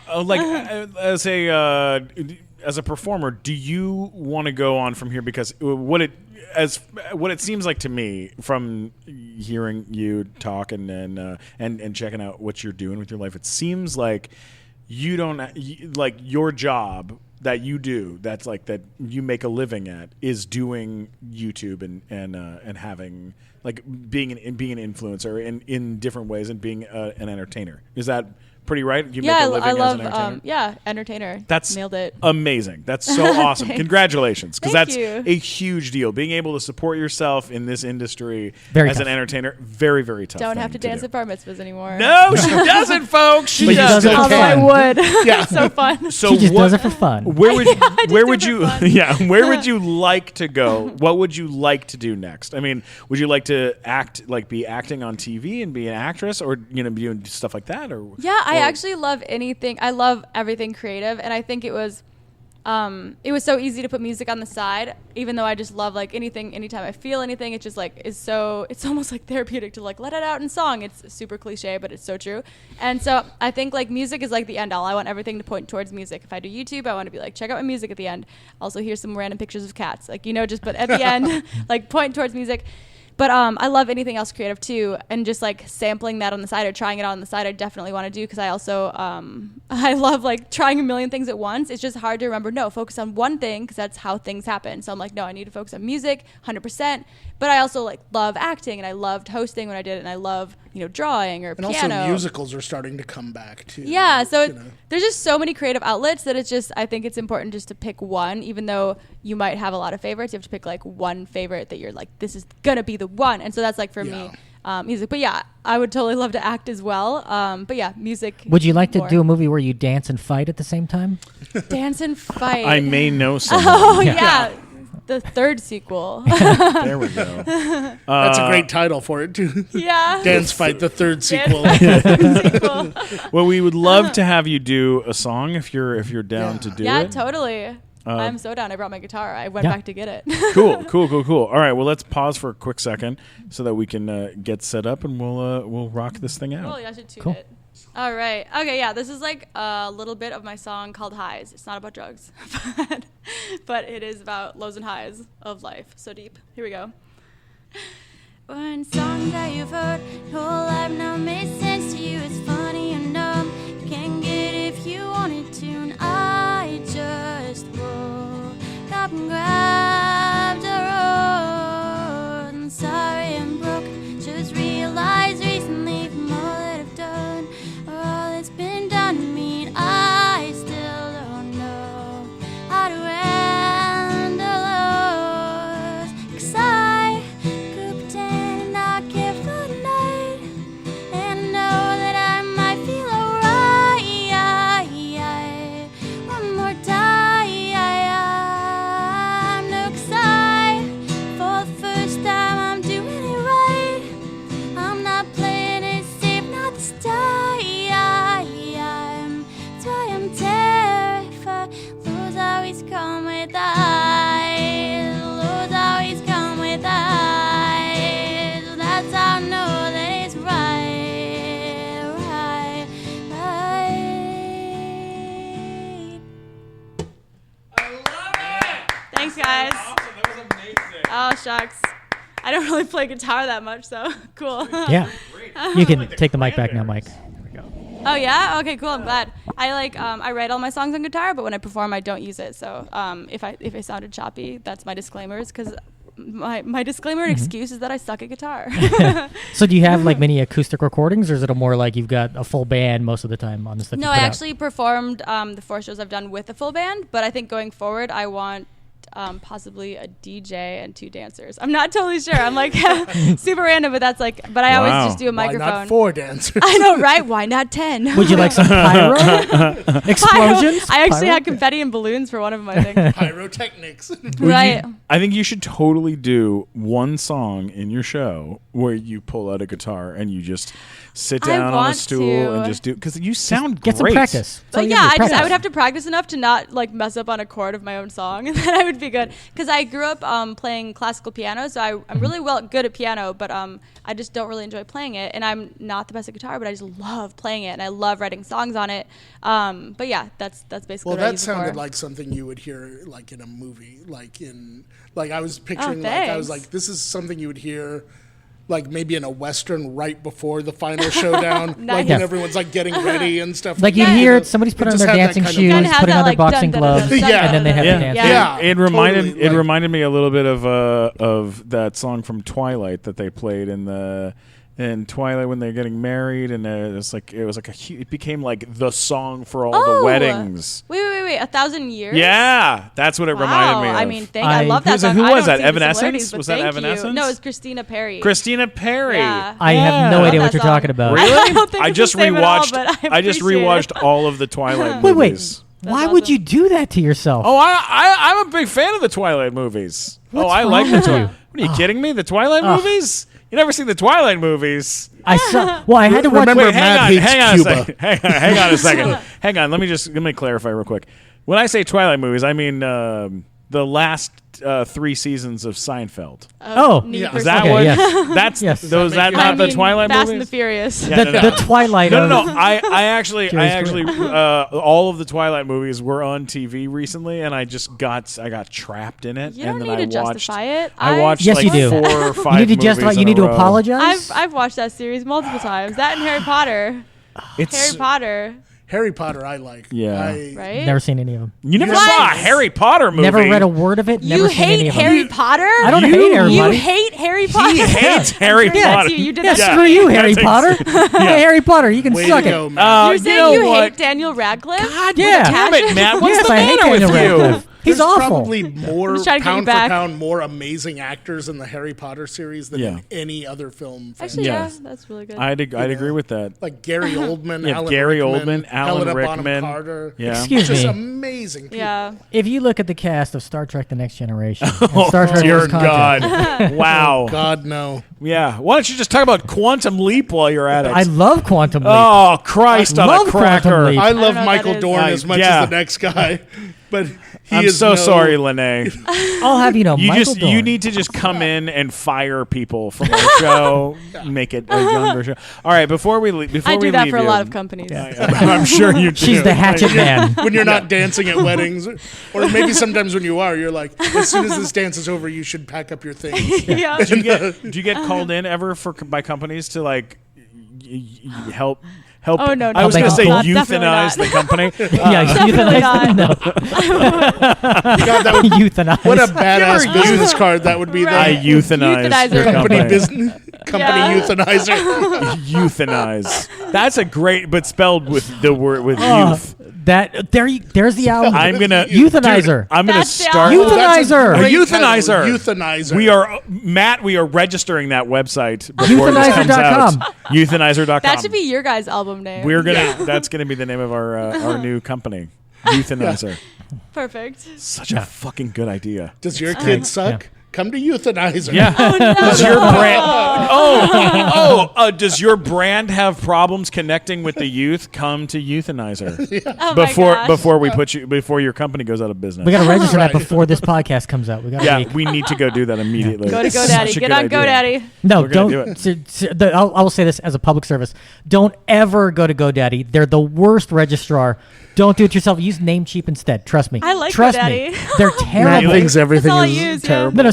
as a performer, do you want to go on from here? Because what it seems like to me from hearing you talk and checking out what you're doing with your life, it seems like you don't like your job that you do. That's like that you make a living at is doing YouTube and having like being an influencer in different ways and being an entertainer. Is that pretty right? You Yeah, make a living I as love an entertainer? entertainer. That's nailed it. amazing. That's so awesome. Thanks. Congratulations, because Thank that's you. a huge deal. Being able to support yourself in this industry Very as tough. an entertainer, very, very tough. Don't thing have to dance do. at bar mitzvahs anymore. No, she doesn't, folks. She But she does it doesn't. for Although I fun. would. Yeah. So fun. So She just what- does it for fun. Where would just where do would it you for fun. where would you like to go? What would you like to do next? I mean, would you like to be acting on TV and be an actress, or be doing stuff like that? Or Yeah, I actually love anything. I love everything creative, and I think it was it was so easy to put music on the side, even though I just love like anything, anytime I feel anything, it's just like, it's almost like therapeutic to like let it out in song. It's super cliche, but it's so true. And so I think like music is like the end all. I want everything to point towards music. If I do YouTube, I want to be like, check out my music at the end. Also, here's some random pictures of cats, like, just, but at the end, like point towards music. But I love anything else creative too, and just like sampling that on the side or trying it out on the side, I definitely want to do, because I also I love like trying a million things at once. It's just hard to remember. No, focus on one thing, because that's how things happen. So I'm like, no, I need to focus on music, 100%. But I also like love acting, and I loved hosting when I did it, and I love drawing or And piano. also musicals are starting to come back too. Yeah, so there's just so many creative outlets that I think it's important just to pick one, even though you might have a lot of favorites. You have to pick like one favorite that you're like, this is gonna be the one. And so that's like for me, music. But yeah, I would totally love to act as well. But yeah, music. Would you like to do a movie where you dance and fight at the same time? Dance and fight. I may know someone. Oh yeah. The third sequel. There we go. That's a great title for it too. Yeah. Dance Fight, the third sequel. Well, we would love to have you do a song if you're down to do it. Yeah, totally. I'm so down. I brought my guitar. I went back to get it. Cool. All right, well, let's pause for a quick second so that we can get set up, and we'll rock this thing out. Cool, yeah, I should tune it. All right. Okay, yeah, this is like a little bit of my song called Highs. It's not about drugs, but it is about lows and highs of life. So deep. Here we go. One song that you've heard your whole life now makes sense to you. It's funny and dumb. You can get it if you wanted to. And I just woke up and grabbed a rose. I'm sorry I'm broken. Just realized recently from all that I've done, or all that's been done to me, and I still don't know how to handle those. 'Cause I could pretend and not care for tonight, and I know that I might feel alright one more time. No, 'cause for the first time, I'm doing it right. I'm not playing it safe, not this time. That's why I'm terrified. Lows always come with the highs. Lows always come with the highs. So that's how I know that it's right. I love it! Thanks, guys. Awesome. That was amazing. Oh, shucks. I don't really play guitar that much, so cool. Yeah. You can take the mic back now, Mike. Oh yeah? Okay, cool. I'm glad. I write all my songs on guitar, but when I perform, I don't use it. So if I sounded choppy, that's my disclaimers, because my disclaimer and excuse is that I suck at guitar. So do you have like many acoustic recordings, or is it a more like you've got a full band most of the time on the stuff? No, I actually performed the 4 shows I've done with a full band, but I think going forward, I want possibly a DJ and 2 dancers. I'm not totally sure. I'm like super random, but that's like, but I always just do a microphone. Why not 4 dancers? I know, right? Why not 10? Would you like some pyro? Explosions? I actually Pyro? had confetti and balloons for one of my things. Pyrotechnics. Right. I think you should totally do one song in your show where you pull out a guitar and you just sit down on a want stool to. and just do, because you sound Get some great. practice. But yeah, I would have to practice enough to not like mess up on a chord of my own song, and then I would be good. Because I grew up playing classical piano, so I'm really good at piano, but I just don't really enjoy playing it. And I'm not the best at guitar, but I just love playing it, and I love writing songs on it. But yeah, that's basically Well, what I that use it sounded for. like something you would hear like in a movie, I was picturing I was like, this is something you would hear like maybe in a Western right before the final showdown, Nice. like when everyone's like getting ready and stuff. Like you Yeah. hear somebody's putting on just their have that dancing kind of shoes, Kinda have putting that, on their like, boxing dun, dun, gloves, dun, dun, Yeah. and then they have Yeah. to dance. Yeah. It reminded totally, like- reminded me a little bit of that song from Twilight that they played in Twilight when they're getting married, and it was like it became like the song for all the weddings. Wait, 1,000 years? Yeah, that's what it reminded me of. I mean, I love that song. Who I was don't that? see the Evanescence? similarities, but Was that thank you. Evanescence? No, it was Christina Perry. Christina Perry. Yeah. I have no Yeah. idea Love what you're that song. talking about. Really? I don't think I it's just the same at all, rewatched. but I I just appreciate rewatched it. all of the Twilight Wait. movies. Why That's would awesome. you do that to yourself? Oh, I'm a big fan of the Twilight movies. What's I like wrong the with Twilight. you? What are you kidding me? The Twilight movies? You never seen the Twilight movies? I saw. Well, I had to watch. Remember Wait, Matt hang on hates a Cuba. second. Hang on a second. Hang on. Let me clarify real quick. When I say Twilight movies, I mean the last 3 seasons of Seinfeld. Need Is that for what? Speed. That's Yes. those. That not the Twilight Fast movies? and the Furious. Yeah, The Twilight. No. of- I actually, Jerry's all of the Twilight movies were on TV recently, and I got trapped in it. You don't and need then to I watched, justify it. I watched Yes, like you do. 4 or 5 You need to justify. movies You in need a to row. apologize. I've watched that series multiple times. That and Harry Potter. Harry Potter, Harry Potter, I like. Yeah. right? Never seen any of them. You never What? saw a Harry Potter movie. Never read a word of it. Never You seen any hate of them. Harry Potter? I don't You- hate You everybody. hate Harry Potter? He hates Harry I'm sure that's Potter. You. You did Yeah, that. screw you, Harry That's Potter. Hey, Harry Potter, you can Way suck to it. go, man. You're you saying know you what? hate Daniel Radcliffe? God Yeah. damn it, Matt. What's Yes, the I hate matter with Daniel you? Radcliffe. He's There's awful. probably more just trying to get you pound for back. pound more amazing actors in the Harry Potter series than in any other film. Actually, Yes. yeah, that's really good. I'd agree with that. Like Gary Oldman, Yeah, Alan Gary Rickman, Oldman, Alan Helena Rickman. Bonham Carter. Yeah. Excuse Just me. amazing people. yeah. If you look at the cast of Star Trek: The Next Generation, and Star Trek: Dear Lost Contact, God. Wow. God, no. Yeah. Why don't you just talk about Quantum Leap while you're at it? I love Quantum Leap. Oh, Christ I on love a cracker. Quantum Leap. I don't love know what Michael that is. Dorn as much Yeah. as the next guy, but he I'm is so no- sorry, Lenay. I'll have you know, Michael Dorn. You need to just come in and fire people from our show, make it a younger show. All right, before we leave, I do that for a you, lot of companies. I'm sure you do. She's the hatchet man. When you're not dancing at weddings, or maybe sometimes when you are, you're like, as soon as this dance is over, you should pack up your things. Yeah. Do you get called in ever by companies to like help? Oh, no, I was no, going to say not- definitely euthanize not. the company. Yeah, Definitely euthanize. No, God, that would, euthanize. what a badass business card that would be. Right. I euthanize Euthanizer. your Company company. business, company Yeah. euthanizer. Euthanize. That's a great, but spelled with the word with Oh, youth. there's the album. I'm gonna Euthanizer. Dude, I'm gonna That's the start. album. Euthanizer. A Great euthanizer. title, Euthanizer. We are Matt. We are registering that website before this comes Euthanizer.com. out. Euthanizer.com. That should be your guys' album name. We're gonna. That's gonna be the name of our new company. Euthanizer. Perfect. Such a fucking good idea. Does your kid suck? Come to Euthanizer. Yeah. Does your brand? Does your brand have problems connecting with the youth? Come to Euthanizer. Oh my gosh. Before your company goes out of business. We got to register that Right. before this podcast comes out. We got Yeah, we need to go do that immediately. Go to It's such a GoDaddy. Get good on idea. GoDaddy. No, We're gonna don't. do it. I will say this as a public service: don't ever go to GoDaddy. They're the worst registrar. Don't do it yourself. Use Namecheap instead. Trust me. I like Trust GoDaddy. me. They're terrible. Everything That's all I is use, yeah. terrible. No,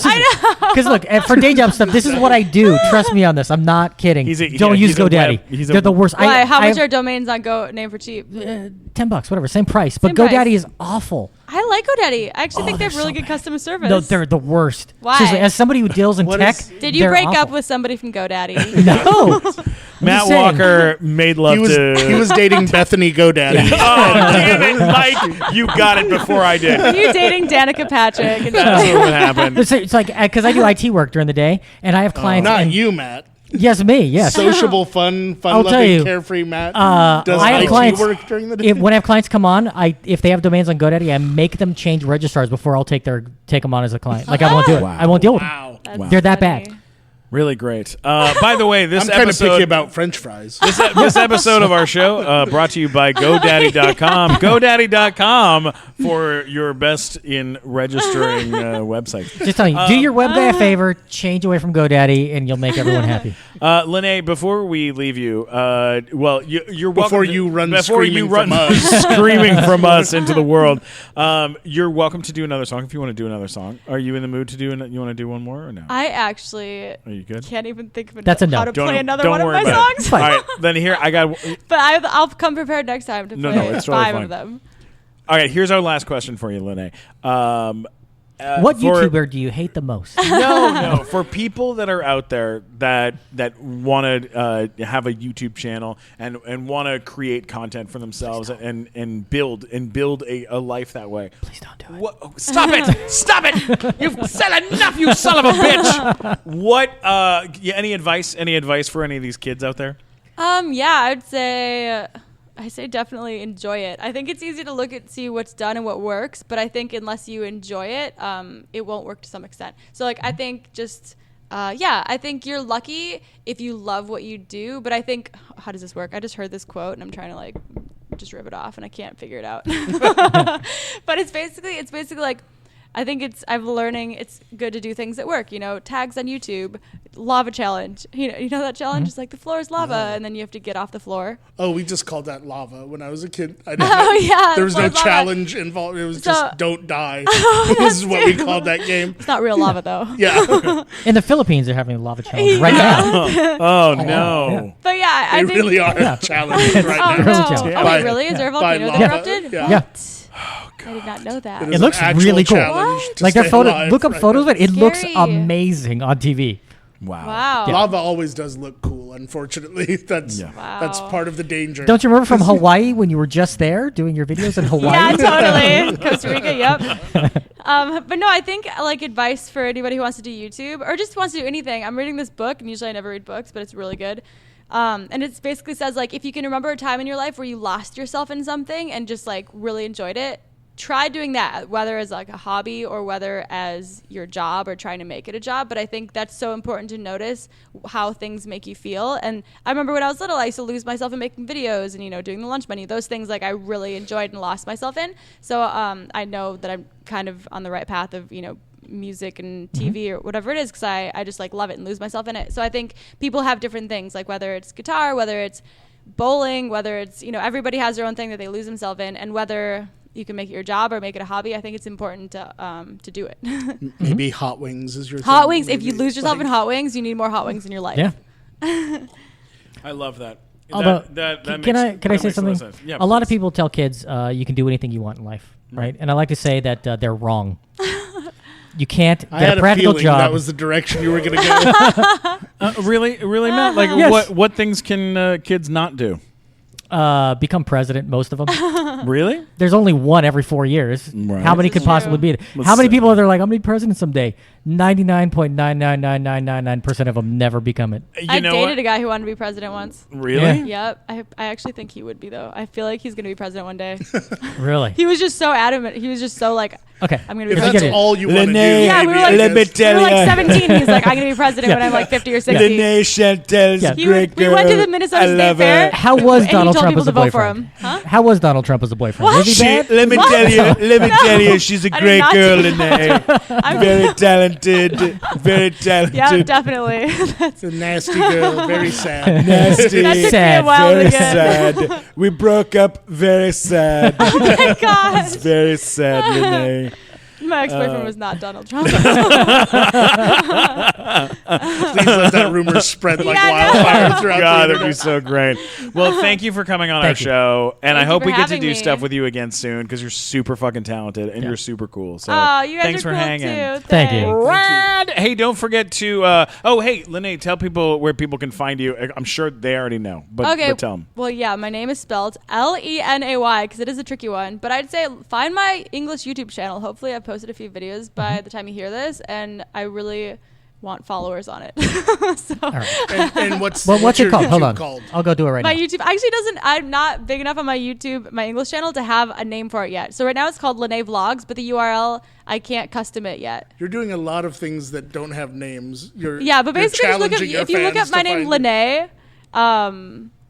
because look, for day job stuff, this is what I do. Trust me on this. I'm not kidding. Don't use GoDaddy. They're the worst. Why? How much I- are domains on Go Name for cheap? $10, whatever, same price. But Same price. GoDaddy is awful. I like GoDaddy. I actually think they have they're really so good bad. customer service. No, they're the worst. Why? Seriously, as somebody who deals in What tech, is- Did you they're break up awful. with somebody from GoDaddy? No. Matt just saying. Walker made love He was to. dating Bethany GoDaddy. Oh, damn it, Mike! You got it before I did. you dating Danica Patrick? And That's what happened. It's like because I do IT work during the day, and I have clients. Not and- you, Matt. Yes, me. Yes. Sociable, I'll tell fun-loving, you, carefree Matt. Does I have IT clients. work during the day? When I have clients come on, if they have domains on GoDaddy, I make them change registrars before I'll take them on as a client. Like I won't do it. Wow. I won't deal with them. Wow. That's They're that funny. bad. Really great. By the way, this I'm kind of picky episode. about French fries. This episode of our show brought to you by GoDaddy.com. GoDaddy.com for your best in registering websites. Just telling you, do your web guy a favor, change away from GoDaddy, and you'll make everyone happy. Lenay, before we leave you, you're welcome Before to- you run before you screaming run from us. screaming from us into the world. You're welcome to do another song if you want to do another song. Are you in the mood to do? You want to do one more or no? I actually Are you good? can't even think of That's a no. how to play another don't one of worry my about it. songs. All right, then here I got. But I'll come prepared next time to No, play it's totally 5 fine. of them. All right, here's our last question for you, Lenay. What for- YouTuber do you hate the most? No. For people that are out there that want to have a YouTube channel and want to create content for themselves and build a life that way. Please don't do it. What? Oh, stop it! Stop it! You've said enough, you son of a bitch! What? Any advice? Any advice for any of these kids out there? Yeah, I say definitely enjoy it. I think it's easy to look at see what's done and what works, but I think unless you enjoy it, it won't work to some extent. So like I think just I think you're lucky if you love what you do, but I think how does this work? I just heard this quote and I'm trying to like just rip it off, and I can't figure it out. But it's basically like, I think I'm learning it's good to do things that work. Tags on YouTube, lava challenge. You know that challenge? It's like the floor is lava, and then you have to get off the floor. Oh, we just called that lava when I was a kid. Yeah. There was no floor is lava. challenge involved. It was just don't die. This is what we called that game. It's not real lava though. Yeah. In the Philippines, they're having a lava challenge right now. Oh no. Yeah. But yeah, I They think really are challenged right Oh now. Really no! challenge. Oh By- wait, really? Is there a by volcano lava. that erupted? Yeah. Yeah. I did not know that. It is It looks an actual really cool. challenge to Like their stay photo. alive Look up right photos of it. It looks Scary. amazing on TV. Wow. Wow. now. Lava always does look cool. Unfortunately, that's Wow. part of the danger. Don't you remember from Hawaii when you were just there doing your videos in Hawaii? Yeah, totally. Costa Rica, yep. But no, I think like advice for anybody who wants to do YouTube or just wants to do anything. I'm reading this book, and usually I never read books, but it's really good. And it basically says like, if you can remember a time in your life where you lost yourself in something and just like really enjoyed it, try doing that, whether as like a hobby or whether as your job or trying to make it a job. But I think that's so important to notice how things make you feel. And I remember when I was little, I used to lose myself in making videos and, doing the lunch menu. Those things like I really enjoyed and lost myself in. So I know that I'm kind of on the right path of, music and TV or whatever it is, because I just like love it and lose myself in it. So I think people have different things, like whether it's guitar, whether it's bowling, whether it's, everybody has their own thing that they lose themselves in, and whether you can make it your job or make it a hobby. I think it's important to do it. Maybe hot wings is your Hot thing. wings. If you Maybe, lose yourself like- in hot wings, you need more hot wings in your life. Yeah. I love that. Although, that can I that say makes a lot something? of sense. Yeah, a lot of please. people tell kids you can do anything you want in life, right? And I like to say that they're wrong. You can't I get had a practical feeling job. that was the direction you were going to go. Really, Matt? Like, Yes. what things can kids not do? Become president, most of them. Really? There's only one every 4 years. Right. How many This could is possibly true. be it? Let's How many see. people are there like, I'm going to be president someday? 99.99999% of them never become it. I know dated what? a guy who wanted to be president once. Really? Yeah. Yep. I actually think he would be, though. I feel like he's going to be president one day. Really? He was just so adamant. He was just so like, Okay. I'm going to If be I get that's president. it. all you want to do, Lenay, Yeah, we maybe were I like- let me guess. We tell were like ya. 17. He's like, I'm going to be president when I'm like 50 or 60. Lenay Chantel's Yeah. great We girl. went to the Minnesota I State love Fair. her. How was And Donald he told Trump people as a to vote for boyfriend? him. Huh? How was Donald Trump as a boyfriend? What? Was he She, bad? let me tell you, she's a I did great not girl, do Lenay. Very talented, very talented. Yeah, definitely. It's a nasty girl, very sad. Nasty, That took me a Sad. while very to get. sad. We broke up very sad. Oh my God. It's very sad, Lenay. My ex-boyfriend was not Donald Trump. Please let that rumor spread like Yeah, I know. wildfire throughout God, the that'd be internet. so great. Well, thank you for coming on our Thank you. show, and I Thank you hope for we get to having do me. stuff with you again soon because you're super fucking talented and you're super cool. So Oh, you guys thanks are for cool hanging. too. Thank you. Thanks. Rad. Hey, don't forget to. Hey, Lenay, tell people where people can find you. I'm sure they already know, but tell them. Well, yeah, my name is spelled Lenay because it is a tricky one. But I'd say find my English YouTube channel. Hopefully, I've posted a few videos by the time you hear this, and I really want followers on it. So All right. And what's What's your it called? Hold YouTube on. called? I'll go do it right my now. YouTube actually doesn't. I'm not big enough on my YouTube, my English channel, to have a name for it yet. So right now it's called Lenay Vlogs, but the URL I can't custom it yet. You're doing a lot of things that don't have names. Yeah, but you're basically, just look challenging your if you look fans up my to name, find you. Lenay,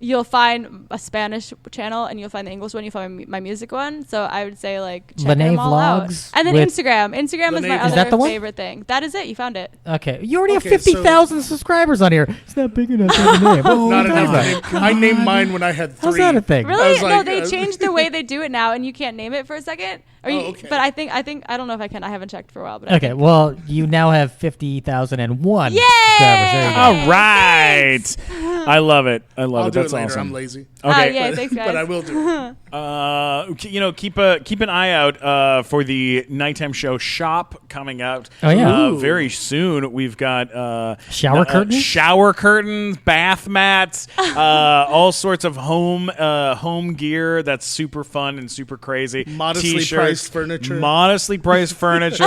you'll find a Spanish channel and you'll find the English one. You'll find my music one. So I would say like check Lenay them all out. Vlogs And then with- Instagram. Instagram is Lenay my Vlogs. other Is that the one? favorite thing. That is it. You found it. Okay. You already Okay, have 50,000 subscribers on here. It's not big enough to have a name. Oh, Not how's enough. that? I named mine when I had 3. How's that a thing? Really? was No, like, they changed the way they do it now, and you can't name it for a second. Or you, okay. But I think I don't know if I can. I haven't checked for a while. But I Okay, think- well, you now have 50,001 Yay! subscribers. There you go. All right, I love it. I love I'll it. do That's it later. awesome. I'm lazy. Okay, yeah, But, thanks, guys. but I will do it. keep an eye out for the nighttime show shop coming out. Oh, yeah. Ooh. Very soon. We've got Shower curtains? bath mats, all sorts of home gear that's super fun and super crazy. Modestly T-shirts, priced furniture. modestly priced furniture,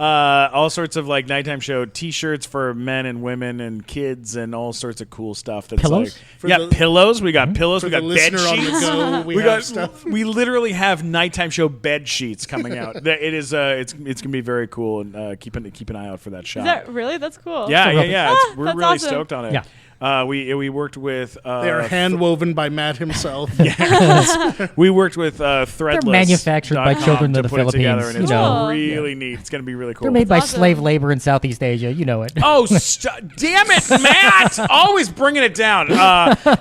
all sorts of like nighttime show T-shirts for men and women and kids and all sorts of cool stuff. That's Pillows? like For yeah, the- pillows. We got pillows. For We the got bed listener on the sheets. go, we have got stuff. we literally have nighttime show bed sheets coming out. It is it's gonna be very cool and keep an eye out for that shop. Is that really? That's cool. yeah. That's We're That's really awesome. stoked on it. Yeah. We worked with. They are hand woven by Matt himself. We worked with Threadless. They're manufactured by children of the put it together, Philippines, and it's you know. really neat. It's going to be really cool. They're made by awesome. slave labor in Southeast Asia. You know it. Oh, damn it, Matt! Always bringing it down.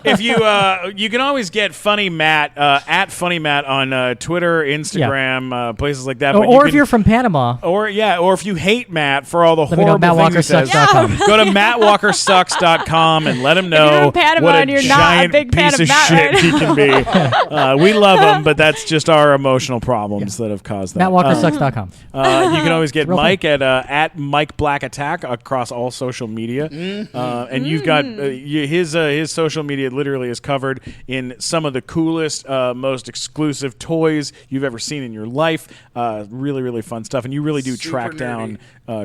If you can always get Funny Matt at Funny Matt on Twitter, Instagram, places like that. Or if you're from Panama. or if you hate Matt for all the Let me know, horrible things he says, mattwalkersucks.com. go to mattwalkersucks.com and let him you're know from Panama what a and you're not a giant big fan piece of of Matt shit right he can be. We love him, but that's just our emotional problems that have caused that. Mattwalkersucks.com. You can always get Real Mike at Mike Black Attack across all social media, and you've got his social media literally is covered in some of the coolest, most exclusive toys you've ever seen in your life. Really, really fun stuff, and you really do Super track down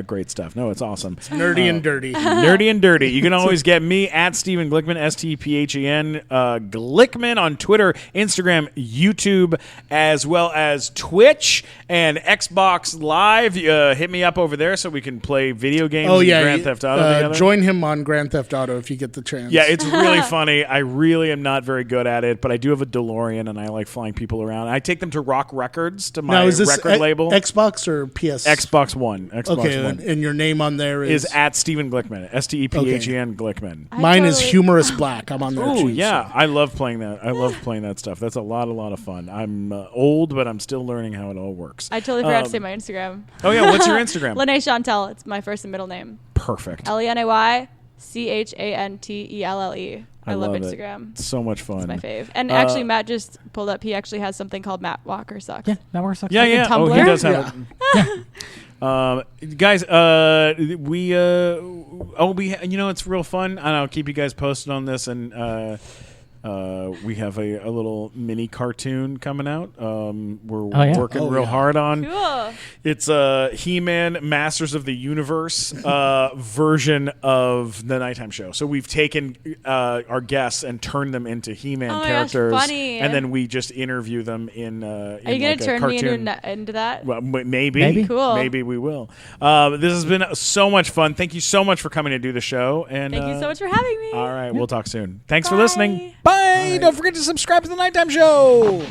great stuff. No, it's awesome. Nerdy and dirty. Nerdy and dirty. You can always get me at Stephen Glickman, STPHEN, Glickman on Twitter, Instagram, YouTube, as well as Twitch and Xbox Live. Hit me up over there so we can play video games and Grand Theft Auto together. Join him on Grand Theft Auto if you get the chance. Yeah, it's really funny. I really am not very good at it, but I do have a DeLorean and I like flying people around. I take them to Rock Records, to my now, is this record label. Xbox or PS? Xbox One. Okay, One. and your name on there Is at Stephen Glickman. STEPHEN Glickman. Mine is Humorous Black. I'm on there Oh too. yeah, I love playing that. I love playing that stuff. That's a lot of fun. I'm old, but I'm still learning how it all works. I totally forgot to say my Instagram. Oh yeah, what's your Instagram? Lenay Chantel. It's my first and middle name. Perfect. LenayChantelle. I love it. Instagram. It's so much fun. It's my fave. And actually, Matt just pulled up. He actually has something called Matt Walker Sucks. Yeah, Mattwalkersucks. Yeah, yeah. Oh, he Tumblr? does have it. Guys, it's real fun, and I'll keep you guys posted on this. And we have a little mini cartoon coming out. We're working real hard on. Cool. It's a He-Man Masters of the Universe version of the Nighttime Show. So we've taken our guests and turned them into He-Man Oh my characters, gosh, funny. and then we just interview them in. Are you going to turn me into that? Well, maybe. Cool. Maybe we will. This has been so much fun. Thank you so much for coming to do the show. And Thank you so much for having me. All right, we'll talk soon. Thanks for Bye. listening. Bye. Don't forget to subscribe to the Nighttime Show.